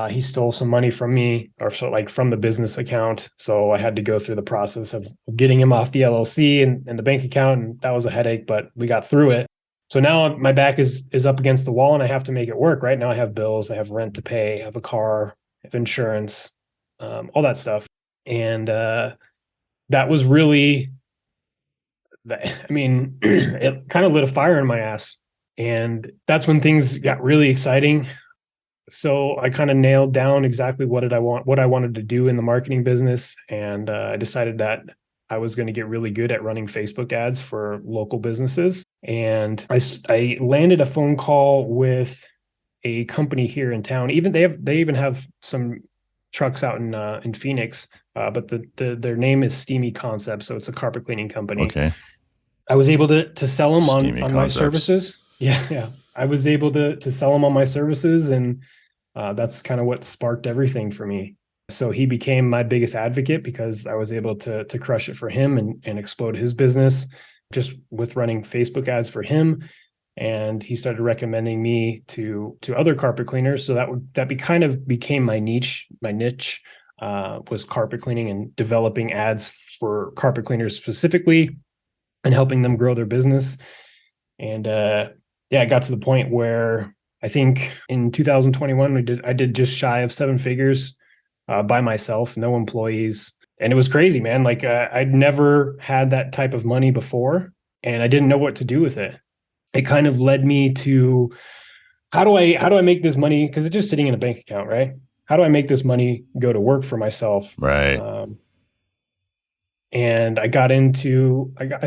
Speaker 2: He stole some money from me, or so like from the business account. So I had to go through the process of getting him off the LLC and the bank account. And that was a headache, but we got through it. So now my back is up against the wall and I have to make it work. Right now I have bills, I have rent to pay, I have a car, I have insurance, all that stuff. And that was really, it kind of lit a fire in my ass. And that's when things got really exciting. So I kind of nailed down exactly what I wanted to do in the marketing business. And I decided that I was going to get really good at running Facebook ads for local businesses. And I landed a phone call with a company here in town. They even have some trucks out in Phoenix, but their name is Steamy Concepts. So it's a carpet cleaning company.
Speaker 1: Okay.
Speaker 2: I was able to sell them on my services.
Speaker 1: Yeah.
Speaker 2: Yeah. I was able to sell them on my services, and that's kind of what sparked everything for me. So he became my biggest advocate because I was able to crush it for him and explode his business just with running Facebook ads for him. And he started recommending me to other carpet cleaners. So that kind of became my niche. My niche was carpet cleaning and developing ads for carpet cleaners specifically and helping them grow their business. And it got to the point where I think in 2021 I did just shy of 7 figures by myself, no employees. And it was crazy, man. Like I'd never had that type of money before, and I didn't know what to do with it. It kind of led me to how do I make this money? Because it's just sitting in a bank account, right? How do I make this money go to work for myself?
Speaker 1: Right.
Speaker 2: and I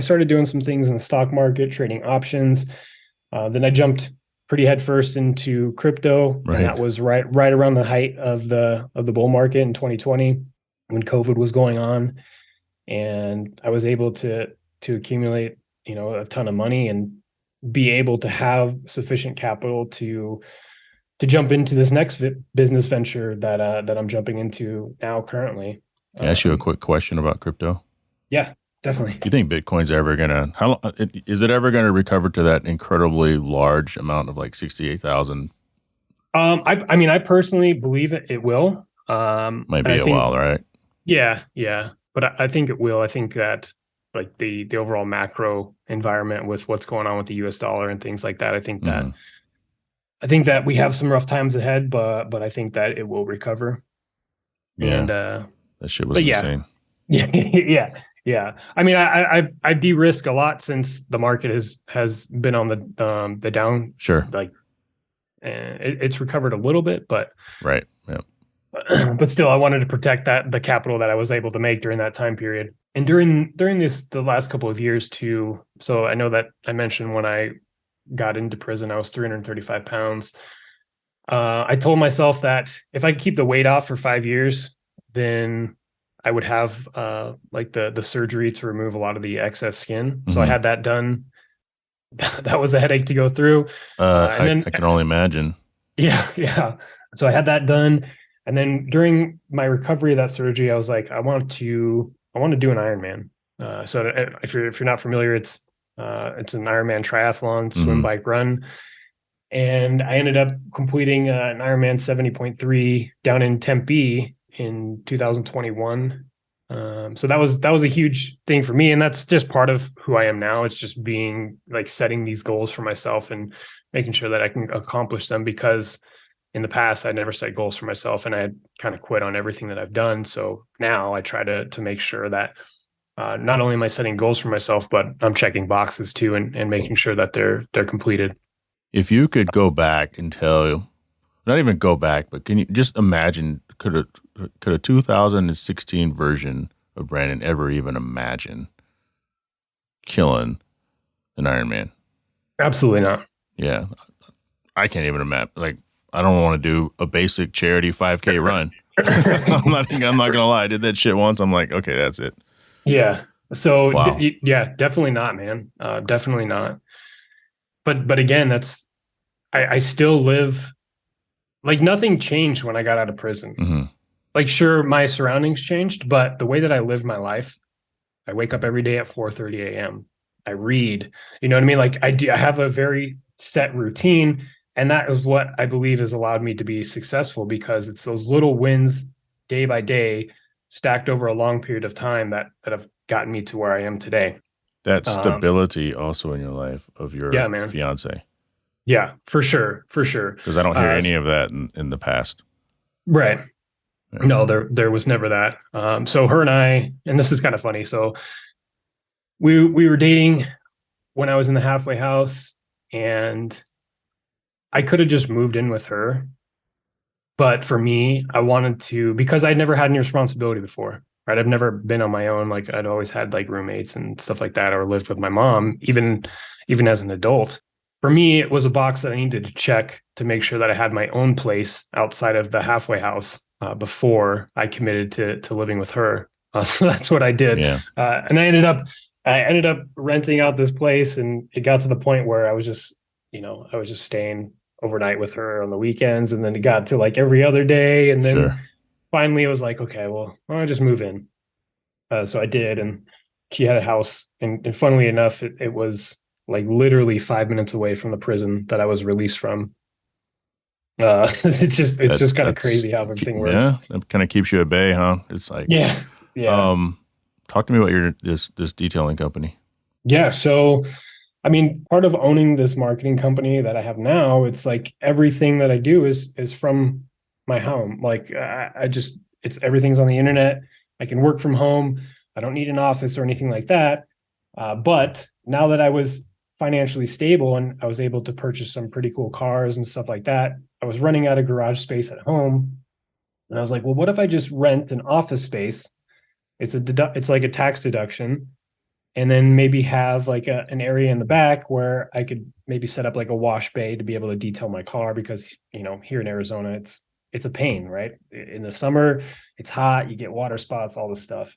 Speaker 2: started doing some things in the stock market, trading options. Then I jumped pretty headfirst into crypto, and
Speaker 1: Right.
Speaker 2: that was right around the height of the bull market in 2020 when COVID was going on, and I was able to accumulate, a ton of money and be able to have sufficient capital to jump into this next business venture that I'm jumping into now currently.
Speaker 1: Can I ask you a
Speaker 2: Um,
Speaker 1: quick question about crypto?
Speaker 2: yeah, definitely.
Speaker 1: You think Bitcoin's ever gonna is it ever gonna recover to that incredibly large amount of like 68,000?
Speaker 2: I mean, I personally believe it will.
Speaker 1: Might
Speaker 2: And
Speaker 1: be
Speaker 2: I
Speaker 1: a
Speaker 2: think,
Speaker 1: while, right?
Speaker 2: yeah, but I think it will. I think that like the overall macro environment with what's going on with the US dollar and things like that,
Speaker 1: Hmm.
Speaker 2: I think that we have some rough times ahead, but I think that it will recover.
Speaker 1: Yeah,
Speaker 2: And
Speaker 1: that shit was
Speaker 2: but yeah,
Speaker 1: insane.
Speaker 2: yeah, yeah. I mean, I've de-risked a lot since the market has been on the down,
Speaker 1: Sure.
Speaker 2: like, and it's recovered a little bit, but
Speaker 1: Right. Yeah.
Speaker 2: but still, I wanted to protect the capital that I was able to make during that time period. And during the last couple of years too. So I know that I mentioned when I got into prison, I was 335 pounds. I told myself that if I could keep the weight off for 5 years, then I would have like the surgery to remove a lot of the excess skin. So I
Speaker 1: Hmm.
Speaker 2: had that done. That was a headache to go through. And then
Speaker 1: I can only imagine.
Speaker 2: yeah, yeah. So I had that done. And then during my recovery of that surgery, I was like, I want to do an Ironman. So if you're not familiar, it's an Ironman triathlon, swim,
Speaker 1: Hmm.
Speaker 2: bike, run. And I ended up completing an Ironman 70.3 down in Tempe in 2021. So that was a huge thing for me, and that's just part of who I am now. It's just being like setting these goals for myself and making sure that I can accomplish them, because in the past I never set goals for myself and I had kind of quit on everything that I've done. So now I try to make sure that not only am I setting goals for myself, but I'm checking boxes too, and making sure that they're completed.
Speaker 1: If you could go back and tell, not even go back, but can you just imagine, could a 2016 version of Brandon ever even imagine killing an Iron Man?
Speaker 2: Absolutely not.
Speaker 1: Yeah. I can't even imagine. Like, I don't want to do a basic charity 5K run. I'm not gonna lie. I did that shit once. I'm like, okay, that's it.
Speaker 2: Yeah. So
Speaker 1: Wow.
Speaker 2: yeah, definitely not, man. Definitely not. But again, I still live like nothing changed when I got out of prison.
Speaker 1: Hmm.
Speaker 2: Like sure, my surroundings changed, but the way that I live my life, I wake up every day at 4:30 a.m. I read. You know what I mean? Like I have a very set routine, and that is what I believe has allowed me to be successful, because it's those little wins day by day stacked over a long period of time that have gotten me to where I am today.
Speaker 1: That
Speaker 2: Um,
Speaker 1: stability also in your life of
Speaker 2: yeah,
Speaker 1: your
Speaker 2: man.
Speaker 1: fiance,
Speaker 2: Yeah, for sure, for sure.
Speaker 1: because I don't hear any
Speaker 2: S
Speaker 1: of that in the past.
Speaker 2: Right.
Speaker 1: Yeah.
Speaker 2: No, there was never that. So her and I, and this is kind of funny. So we were dating when I was in the halfway house, and I could have just moved in with her. But for me, I wanted to, because I'd never had any responsibility before, right? I've never been on my own. Like I'd always had like roommates and stuff like that, or lived with my mom, even as an adult. For me, it was a box that I needed to check to make sure that I had my own place outside of the halfway house before I committed to living with her. So that's what I did,
Speaker 1: Yeah.
Speaker 2: and I ended up renting out this place, and it got to the point where I was just staying overnight with her on the weekends, and then it got to like every other day, and then
Speaker 1: Sure.
Speaker 2: finally it was like, okay, well, I'll just move in. So I did, and she had a house, and funnily enough, it was like literally 5 minutes away from the prison that I was released from. It's just kind of
Speaker 1: That's
Speaker 2: crazy how everything works.
Speaker 1: yeah. That kind of keeps you at bay, huh? It's like,
Speaker 2: Yeah, yeah,
Speaker 1: um, talk to me about your this detailing company.
Speaker 2: yeah. So I mean, part of owning this marketing company that I have now, it's like everything that I do is from my home. Like I just it's everything's on the internet. I can work from home. I don't need an office or anything like that. But now that I was financially stable and I was able to purchase some pretty cool cars and stuff like that, I was running out of garage space at home. And I was like, well, what if I just rent an office space It's like a tax deduction, and then maybe have like an area in the back where I could maybe set up like a wash bay to be able to detail my car, because here in Arizona it's a pain, right? In the summer it's hot, you get water spots, all this stuff.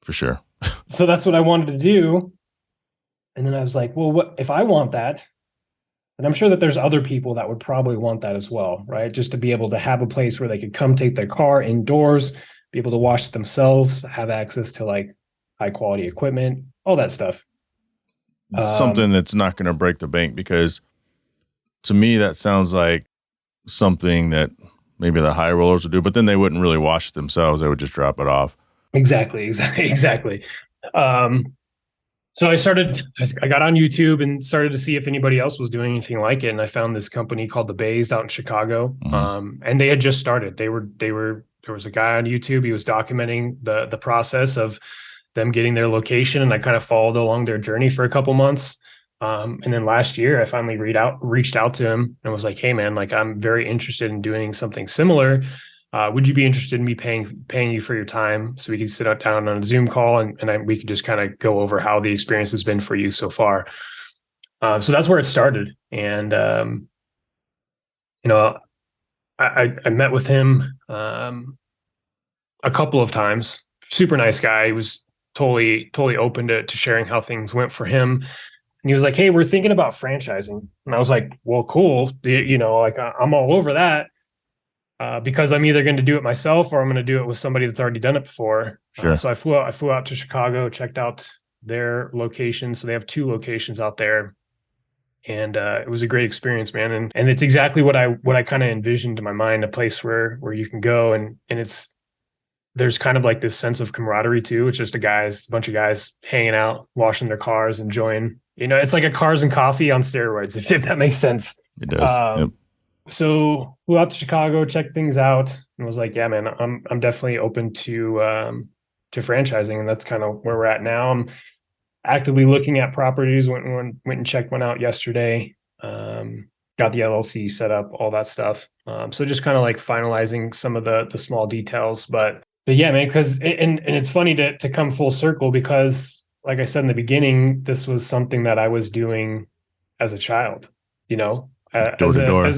Speaker 1: For sure.
Speaker 2: So that's what I wanted to do. And then I was like, well, what if I want that? And I'm sure that there's other people that would probably want that as well, right? Just to be able to have a place where they could come take their car indoors, be able to wash it themselves, have access to like high quality equipment, all that stuff.
Speaker 1: Something that's not going to break the bank, because to me that sounds like something that maybe the high rollers would do, but then they wouldn't really wash it themselves. They would just drop it off.
Speaker 2: Exactly. So I got on YouTube and started to see if anybody else was doing anything like it. And I found this company called The Bays out in Chicago. And they had just started. There was a guy on YouTube. He was documenting the process of them getting their location. And I kind of followed along their journey for a couple months. And then last year I finally reached out to him and was like, hey man, like I'm very interested in doing something similar. Would you be interested in me paying you for your time so we could sit down on a Zoom call and we could just kind of go over how the experience has been for you so far? So that's where it started. And, I met with him a couple of times. Super nice guy. He was totally open to sharing how things went for him. And he was like, hey, we're thinking about franchising. And I was like, well, cool. Like I'm all over that. Because I'm either going to do it myself or I'm going to do it with somebody that's already done it before.
Speaker 1: Sure.
Speaker 2: So I flew out to Chicago, checked out their location. So they have 2 locations out there, and it was a great experience, man. And it's exactly what I kind of envisioned in my mind, a place where you can go and there's kind of like this sense of camaraderie too. It's just a bunch of guys hanging out, washing their cars, enjoying. It's like a cars and coffee on steroids, if that makes sense.
Speaker 1: It does. Yep.
Speaker 2: So flew out to Chicago, checked things out, and was like, yeah, man, I'm definitely open to franchising. And that's kind of where we're at now. I'm actively looking at properties, went and checked one out yesterday. Got the LLC set up, all that stuff. So just kind of like finalizing some of the small details, but yeah, man, and it's funny to come full circle, because like I said in the beginning, this was something that I was doing as a child, door
Speaker 1: to door.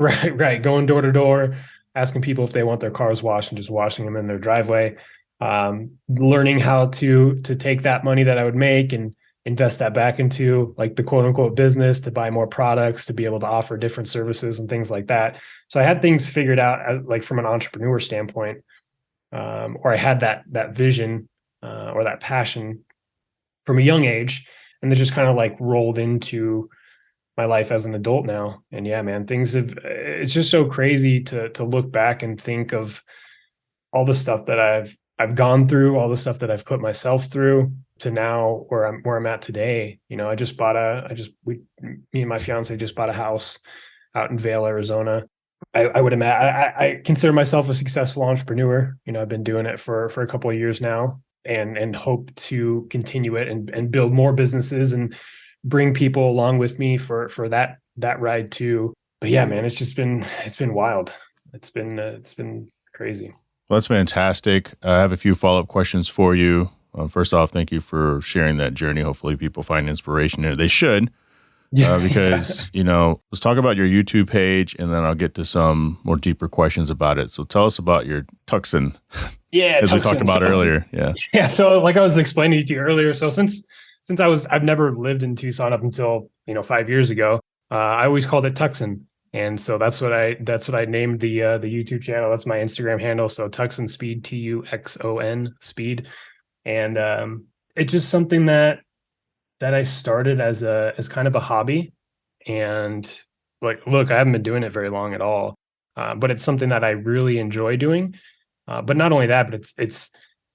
Speaker 2: Right. Going door to door, asking people if they want their cars washed and just washing them in their driveway. Learning how to take that money that I would make and invest that back into like the quote unquote business, to buy more products, to be able to offer different services and things like that. So I had things figured out as, like from an entrepreneur standpoint, or I had that vision or that passion from a young age, and they just kind of like rolled into my life as an adult now. And yeah, man, it's just so crazy to look back and think of all the stuff that I've gone through, all the stuff that I've put myself through, to now where I'm at today. Me and my fiance just bought a house out in Vail, Arizona. I would imagine I consider myself a successful entrepreneur. I've been doing it for a couple of years now, and hope to continue it and build more businesses and bring people along with me for that ride too. But yeah, man, it's been wild. It's been crazy.
Speaker 1: Well, that's fantastic. I have a few follow-up questions for you. First off, thank you for sharing that journey. Hopefully people find inspiration in it. They should. Because, let's talk about your YouTube page, and then I'll get to some more deeper questions about it. So tell us about your Tuxon.
Speaker 2: Yeah.
Speaker 1: As we talked about earlier. Yeah.
Speaker 2: Yeah. So like I was explaining to you earlier, so since I've never lived in Tucson up until, 5 years ago, I always called it Tuxon. And so that's what I named the YouTube channel. That's my Instagram handle. So Tuxon Speed, Tuxon Speed. And it's just something that I started as kind of a hobby. And like, look, I haven't been doing it very long at all. But it's something that I really enjoy doing. But not only that, but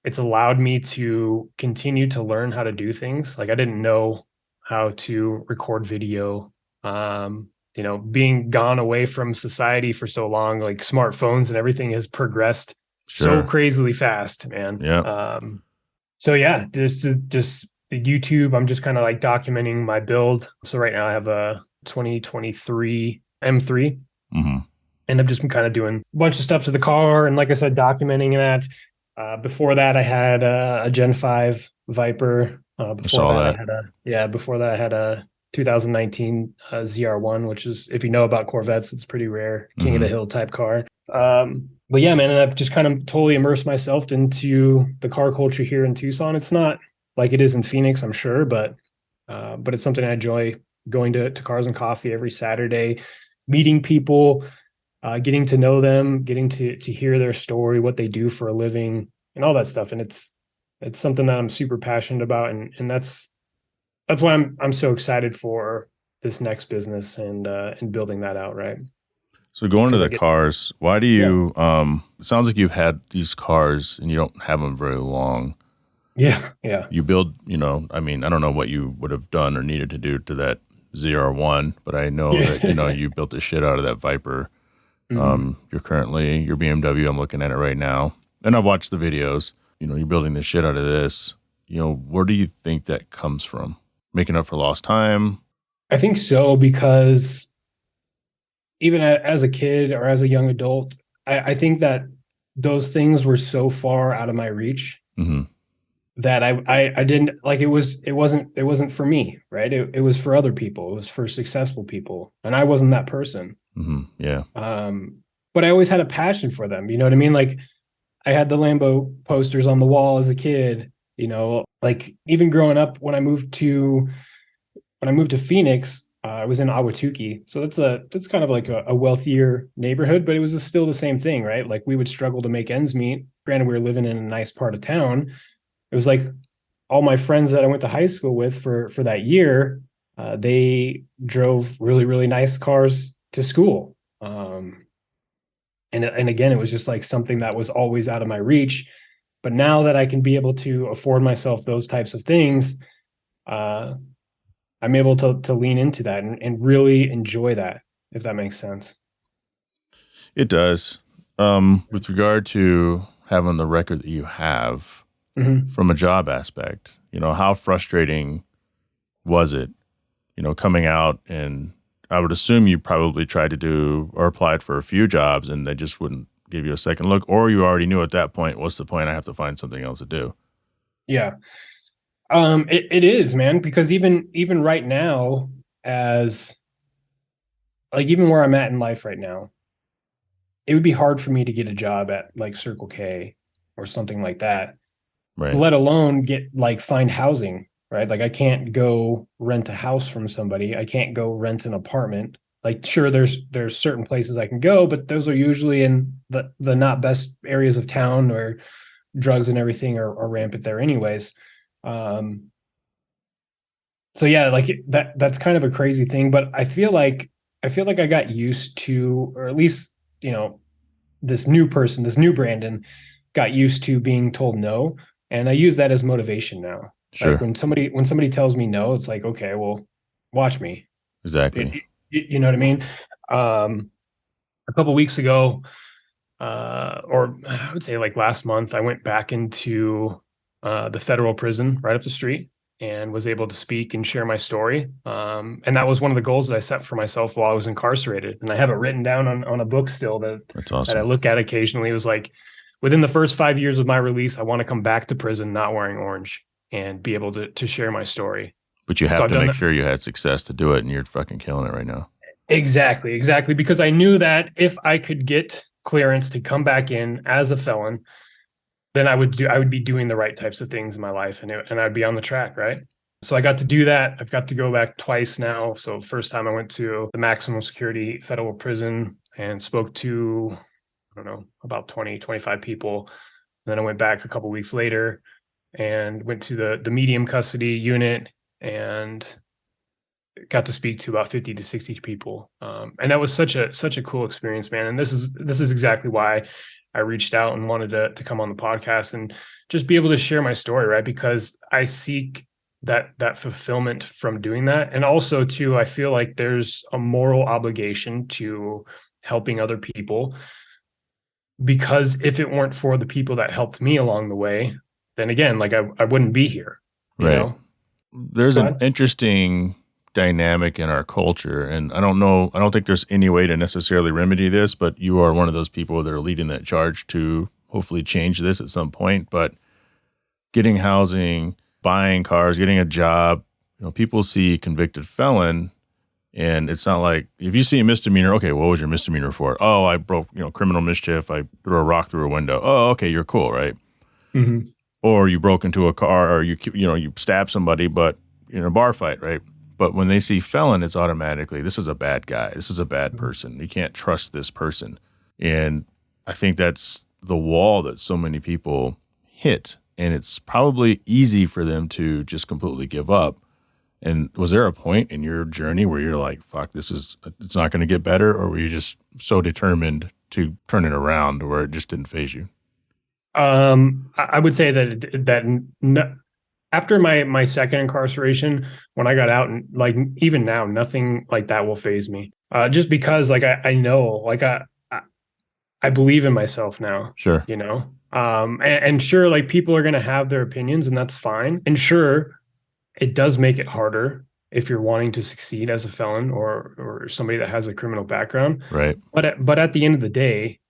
Speaker 2: it's allowed me to continue to learn how to do things. Like I didn't know how to record video. Being gone away from society for so long, like smartphones and everything has progressed so crazily fast, man.
Speaker 1: Yeah.
Speaker 2: So yeah, just the YouTube, I'm just kind of like documenting my build. So right now I have a 2023 M3.
Speaker 1: Mm-hmm.
Speaker 2: And I've just been kind of doing a bunch of stuff to the car. And like I said, documenting that. Before that, I had a Gen 5 Viper.
Speaker 1: I saw that.
Speaker 2: Before that, I had a 2019 ZR1, which is, if you know about Corvettes, it's pretty rare, king of the hill type car. But yeah, man, and I've just kind of totally immersed myself into the car culture here in Tucson. It's not like it is in Phoenix, I'm sure, but it's something I enjoy going to Cars and Coffee every Saturday, meeting people, getting to know them, getting to hear their story, what they do for a living, and all that stuff. And it's something that I'm super passionate about, and that's why I'm so excited for this next business and building that out, right?
Speaker 1: So going to
Speaker 2: Because
Speaker 1: the cars, why do
Speaker 2: yeah,
Speaker 1: you, it sounds like you've had these cars and you don't have them very long.
Speaker 2: yeah.
Speaker 1: You build, I mean, I don't know what you would have done or needed to do to that ZR1, but I know that, you built the shit out of that Viper.
Speaker 2: Mhm.
Speaker 1: Your BMW, I'm looking at it right now, and I've watched the videos. You're building the shit out of this. Where do you think that comes from? Making up for lost time?
Speaker 2: I think so, because even as a kid or as a young adult, I think that those things were so far out of my reach
Speaker 1: Mm-hmm.
Speaker 2: that I didn't like. It wasn't for me, right? It was for other people. It was for successful people, and I wasn't that person.
Speaker 1: Mm-hmm. Yeah.
Speaker 2: But I always had a passion for them. You know what I mean? Like, I had the Lambo posters on the wall as a kid. Like, even growing up, when I moved to Phoenix, I was in Awatuki, so that's kind of like a wealthier neighborhood, but it was still the same thing, right? Like, we would struggle to make ends meet. Granted, we were living in a nice part of town. It was like all my friends that I went to high school with for that year, they drove really really nice cars to school. And again, it was just like something that was always out of my reach. But now that I can be able to afford myself those types of things, uh, I'm able to lean into that and really enjoy that, if that makes sense.
Speaker 1: It does. With regard to having the record that you have
Speaker 2: Mm-hmm.
Speaker 1: from a job aspect, how frustrating was it, coming out, and I would assume you probably tried to do or applied for a few jobs and they just wouldn't give you a second look, or you already knew at that point, what's the point? I have to find something else to do.
Speaker 2: Yeah. It is, man, because even right now, as like, even where I'm at in life right now, it would be hard for me to get a job at like Circle K or something like that,
Speaker 1: Right.
Speaker 2: let alone find housing, right? Like, I can't go rent a house from somebody. I can't go rent an apartment. Like, sure, there's certain places I can go, but those are usually in the not best areas of town, where drugs and everything are rampant there anyways. Um, so yeah, like, that's kind of a crazy thing, but I feel like I got used to, or at least, this new person, this new Brandon, got used to being told no, and I use that as motivation now. Like,
Speaker 1: Sure.
Speaker 2: when somebody tells me no, it's like, okay, well, watch me. You,
Speaker 1: Exactly.
Speaker 2: you know what I mean? A couple weeks ago, or I would say like last month, I went back into the federal prison right up the street and was able to speak and share my story. And that was one of the goals that I set for myself while I was incarcerated. And I have it written down on a book still
Speaker 1: That's
Speaker 2: that I
Speaker 1: awesome.
Speaker 2: look at occasionally. It was like, within the first 5 years of my release, I want to come back to prison not wearing orange and be able to share my story.
Speaker 1: But you
Speaker 2: So
Speaker 1: have
Speaker 2: I've
Speaker 1: to
Speaker 2: done
Speaker 1: make
Speaker 2: that.
Speaker 1: sure you had success to do it, and you're fucking killing it right now.
Speaker 2: Exactly. Because I knew that if I could get clearance to come back in as a felon, then I would be doing the right types of things in my life, and I'd be on the track, right? So I got to do that. I've got to go back twice now. So first time I went to the maximum security federal prison and spoke to, I don't know, about 20, 25 people. And then I went back a couple weeks later and went to the medium custody unit and got to speak to about 50 to 60 people. And that was such a cool experience, man. And this is exactly why I reached out and wanted to come on the podcast and just be able to share my story, right? Because I seek that fulfillment from doing that. And also too, I feel like there's a moral obligation to helping other people, because if it weren't for the people that helped me along the way, then again, like, I wouldn't be here, you
Speaker 1: Right.
Speaker 2: know?
Speaker 1: There's
Speaker 2: Go
Speaker 1: an
Speaker 2: ahead.
Speaker 1: interesting dynamic in our culture, and I don't think there's any way to necessarily remedy this, but you are one of those people that are leading that charge to hopefully change this at some point, but getting housing, buying cars, getting a job, people see convicted felon, and it's not like, if you see a misdemeanor, okay, what was your misdemeanor for? Oh, I broke, criminal mischief. I threw a rock through a window. Oh, okay, you're cool, right?
Speaker 2: Mm-hmm.
Speaker 1: Or you broke into a car, or you stabbed somebody, but in a bar fight, right? But when they see felon, it's automatically, this is a bad guy. This is a bad person. You can't trust this person. And I think that's the wall that so many people hit. And it's probably easy for them to just completely give up. And was there a point in your journey where you're like, fuck, it's not going to get better? Or were you just so determined to turn it around where it just didn't faze you?
Speaker 2: I would say that after my second incarceration, when I got out, and like even now, nothing like that will faze me. Just because like I know, like I believe in myself now.
Speaker 1: Sure.
Speaker 2: And sure, like people are going to have their opinions, and that's fine. And sure, it does make it harder if you're wanting to succeed as a felon or somebody that has a criminal background.
Speaker 1: Right.
Speaker 2: But at the end of the day,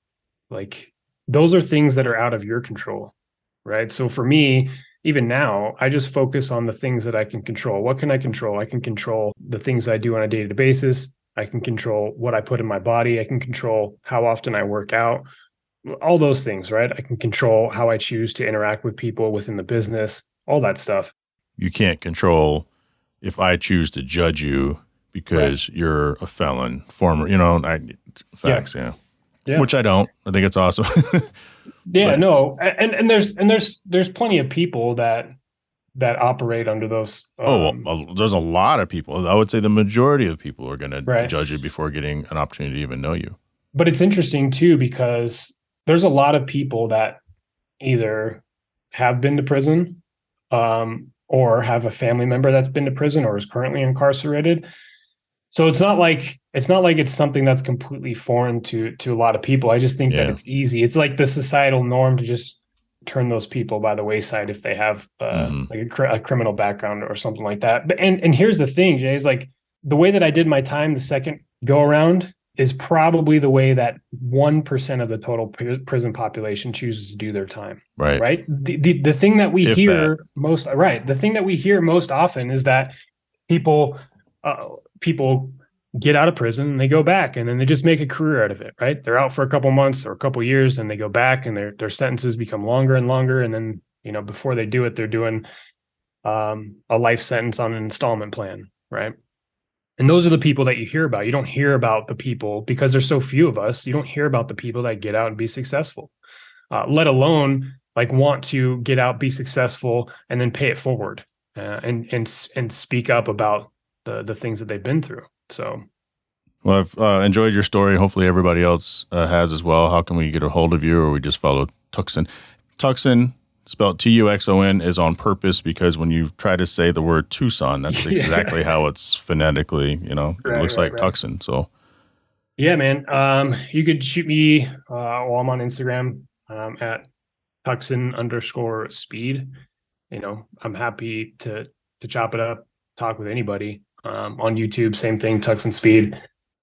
Speaker 2: like those are things that are out of your control, right? So for me, even now, I just focus on the things that I can control. What can I control? I can control the things I do on a day-to-day basis. I can control what I put in my body. I can control how often I work out. All those things, right? I can control how I choose to interact with people within the business, all that stuff.
Speaker 1: You can't control if I choose to judge you because you're a felon, former, facts, yeah. Which I don't. I think it's awesome.
Speaker 2: Yeah, no, and there's plenty of people that operate under those.
Speaker 1: There's a lot of people. I would say the majority of people are going to judge you before getting an opportunity to even know you.
Speaker 2: But it's interesting too, because there's a lot of people that either have been to prison, or have a family member that's been to prison or is currently incarcerated. So it's not like it's something that's completely foreign to a lot of people. I just think that it's easy. It's like the societal norm to just turn those people by the wayside if they have like a criminal background or something like that. But and here's the thing, Jay, is like the way that I did my time the second go around is probably the way that 1% of the total prison population chooses to do their time.
Speaker 1: Right.
Speaker 2: Right. The thing that we hear most, right. The thing that we hear most often is that people get out of prison and they go back and then they just make a career out of it. Right. They're out for a couple months or a couple years and they go back and their sentences become longer and longer. And then, before they do it, they're doing a life sentence on an installment plan. Right. And those are the people that you hear about. You don't hear about the people, because there's so few of us, you don't hear about the people that get out and be successful, let alone like want to get out, be successful, and then pay it forward and speak up about the things that they've been through. So,
Speaker 1: well, I've enjoyed your story. Hopefully everybody else has as well. How can we get a hold of you, or we just follow Tucson? Tucson, spelled Tuxon, is on purpose, because when you try to say the word Tucson, that's exactly how it's phonetically, it looks like Tucson. So
Speaker 2: yeah, man. You could shoot me while I'm on Instagram at Tuxon_speed. I'm happy to chop it up, talk with anybody. On YouTube, same thing, Tuxon Speed.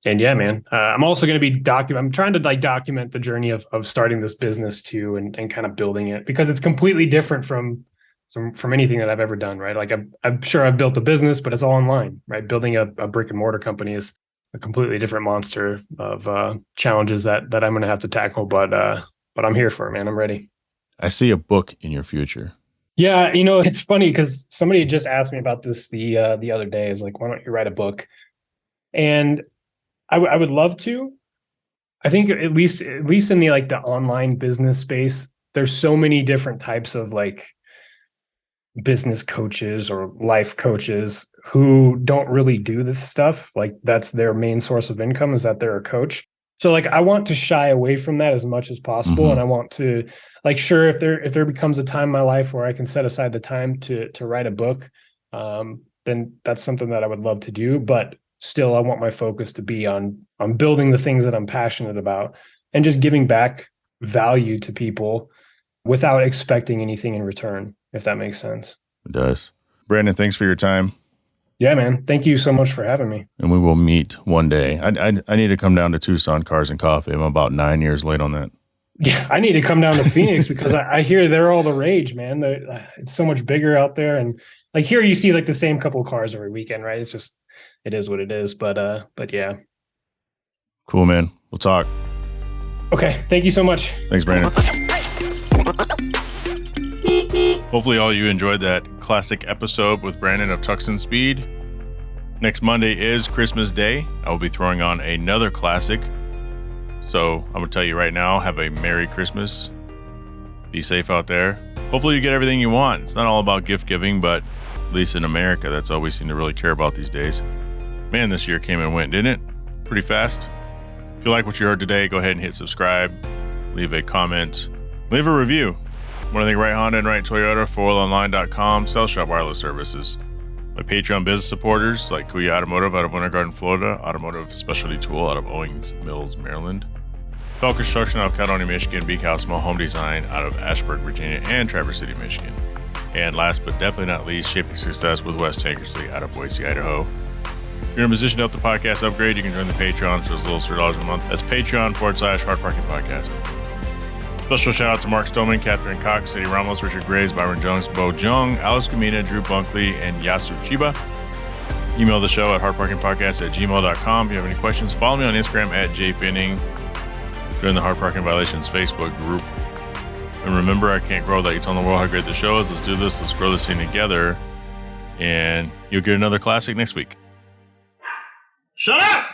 Speaker 2: And yeah, man, I'm also going to be I'm trying to document the journey of starting this business too, and kind of building it, because it's completely different from anything that I've ever done. Right. Like I'm sure I've built a business, but it's all online, right? Building a brick and mortar company is a completely different monster of challenges that I'm going to have to tackle. But I'm here for it, man. I'm ready.
Speaker 1: I see a book in your future.
Speaker 2: Yeah. It's funny because somebody just asked me about this the other day. Is like, why don't you write a book? And I would love to. I think at least in the the online business space, there's so many different types of like business coaches or life coaches who don't really do this stuff. Like that's their main source of income, is that they're a coach. So like I want to shy away from that as much as possible. And I want to sure, if there becomes a time in my life where I can set aside the time to write a book, then that's something that I would love to do. But still, I want my focus to be on building the things that I'm passionate about and just giving back value to people without expecting anything in return, if that makes sense.
Speaker 1: It does. Brandon, thanks for your time.
Speaker 2: Yeah, man. Thank you so much for having me.
Speaker 1: And we will meet one day. I need to come down to Tucson Cars and Coffee. I'm about 9 years late on that.
Speaker 2: Yeah, I need to come down to Phoenix because I hear they're all the rage, man. It's so much bigger out there, and like here you see like the same couple cars every weekend, right? It's just it is what it is. But yeah.
Speaker 1: Cool, man. We'll talk.
Speaker 2: Okay, thank you so much.
Speaker 1: Thanks, Brandon. Hopefully all you enjoyed that classic episode with Brandon of Tucson Speed. Next Monday is Christmas Day. I will be throwing on another classic. So I'm going to tell you right now, have a Merry Christmas. Be safe out there. Hopefully you get everything you want. It's not all about gift giving, but at least in America, that's all we seem to really care about these days. Man, this year came and went, didn't it? Pretty fast. If you like what you heard today, go ahead and hit subscribe. Leave a comment. Leave a review. Want to thank Right Honda and Right Toyota for oilonline.com, Sales Shop Wireless Services. My Patreon business supporters like Kuya Automotive out of Winter Garden, Florida, Automotive Specialty Tool out of Owings Mills, Maryland, Bell Construction out of Caledonia, Michigan, Beak House Small Home Design out of Ashburn, Virginia, and Traverse City, Michigan. And last but definitely not least, Shaping Success with Wes Tankersley out of Boise, Idaho. If you're in a position to help the podcast upgrade, you can join the Patreon for as little as $3 a month. That's Patreon.com/hardparkingpodcast. Special shout out to Mark Stoneman, Catherine Cox, Sadie Ramos, Richard Graves, Byron Jones, Bo Jung, Alice Gamina, Drew Bunkley, and Yasu Chiba. Email the show at hardparkingpodcast@gmail.com. If you have any questions, follow me on Instagram at jfinning. Join the Hard Parking Violations Facebook group. And remember, I can't grow without you telling the world how great the show is. Let's do this. Let's grow this thing together. And you'll get another classic next week. Shut up!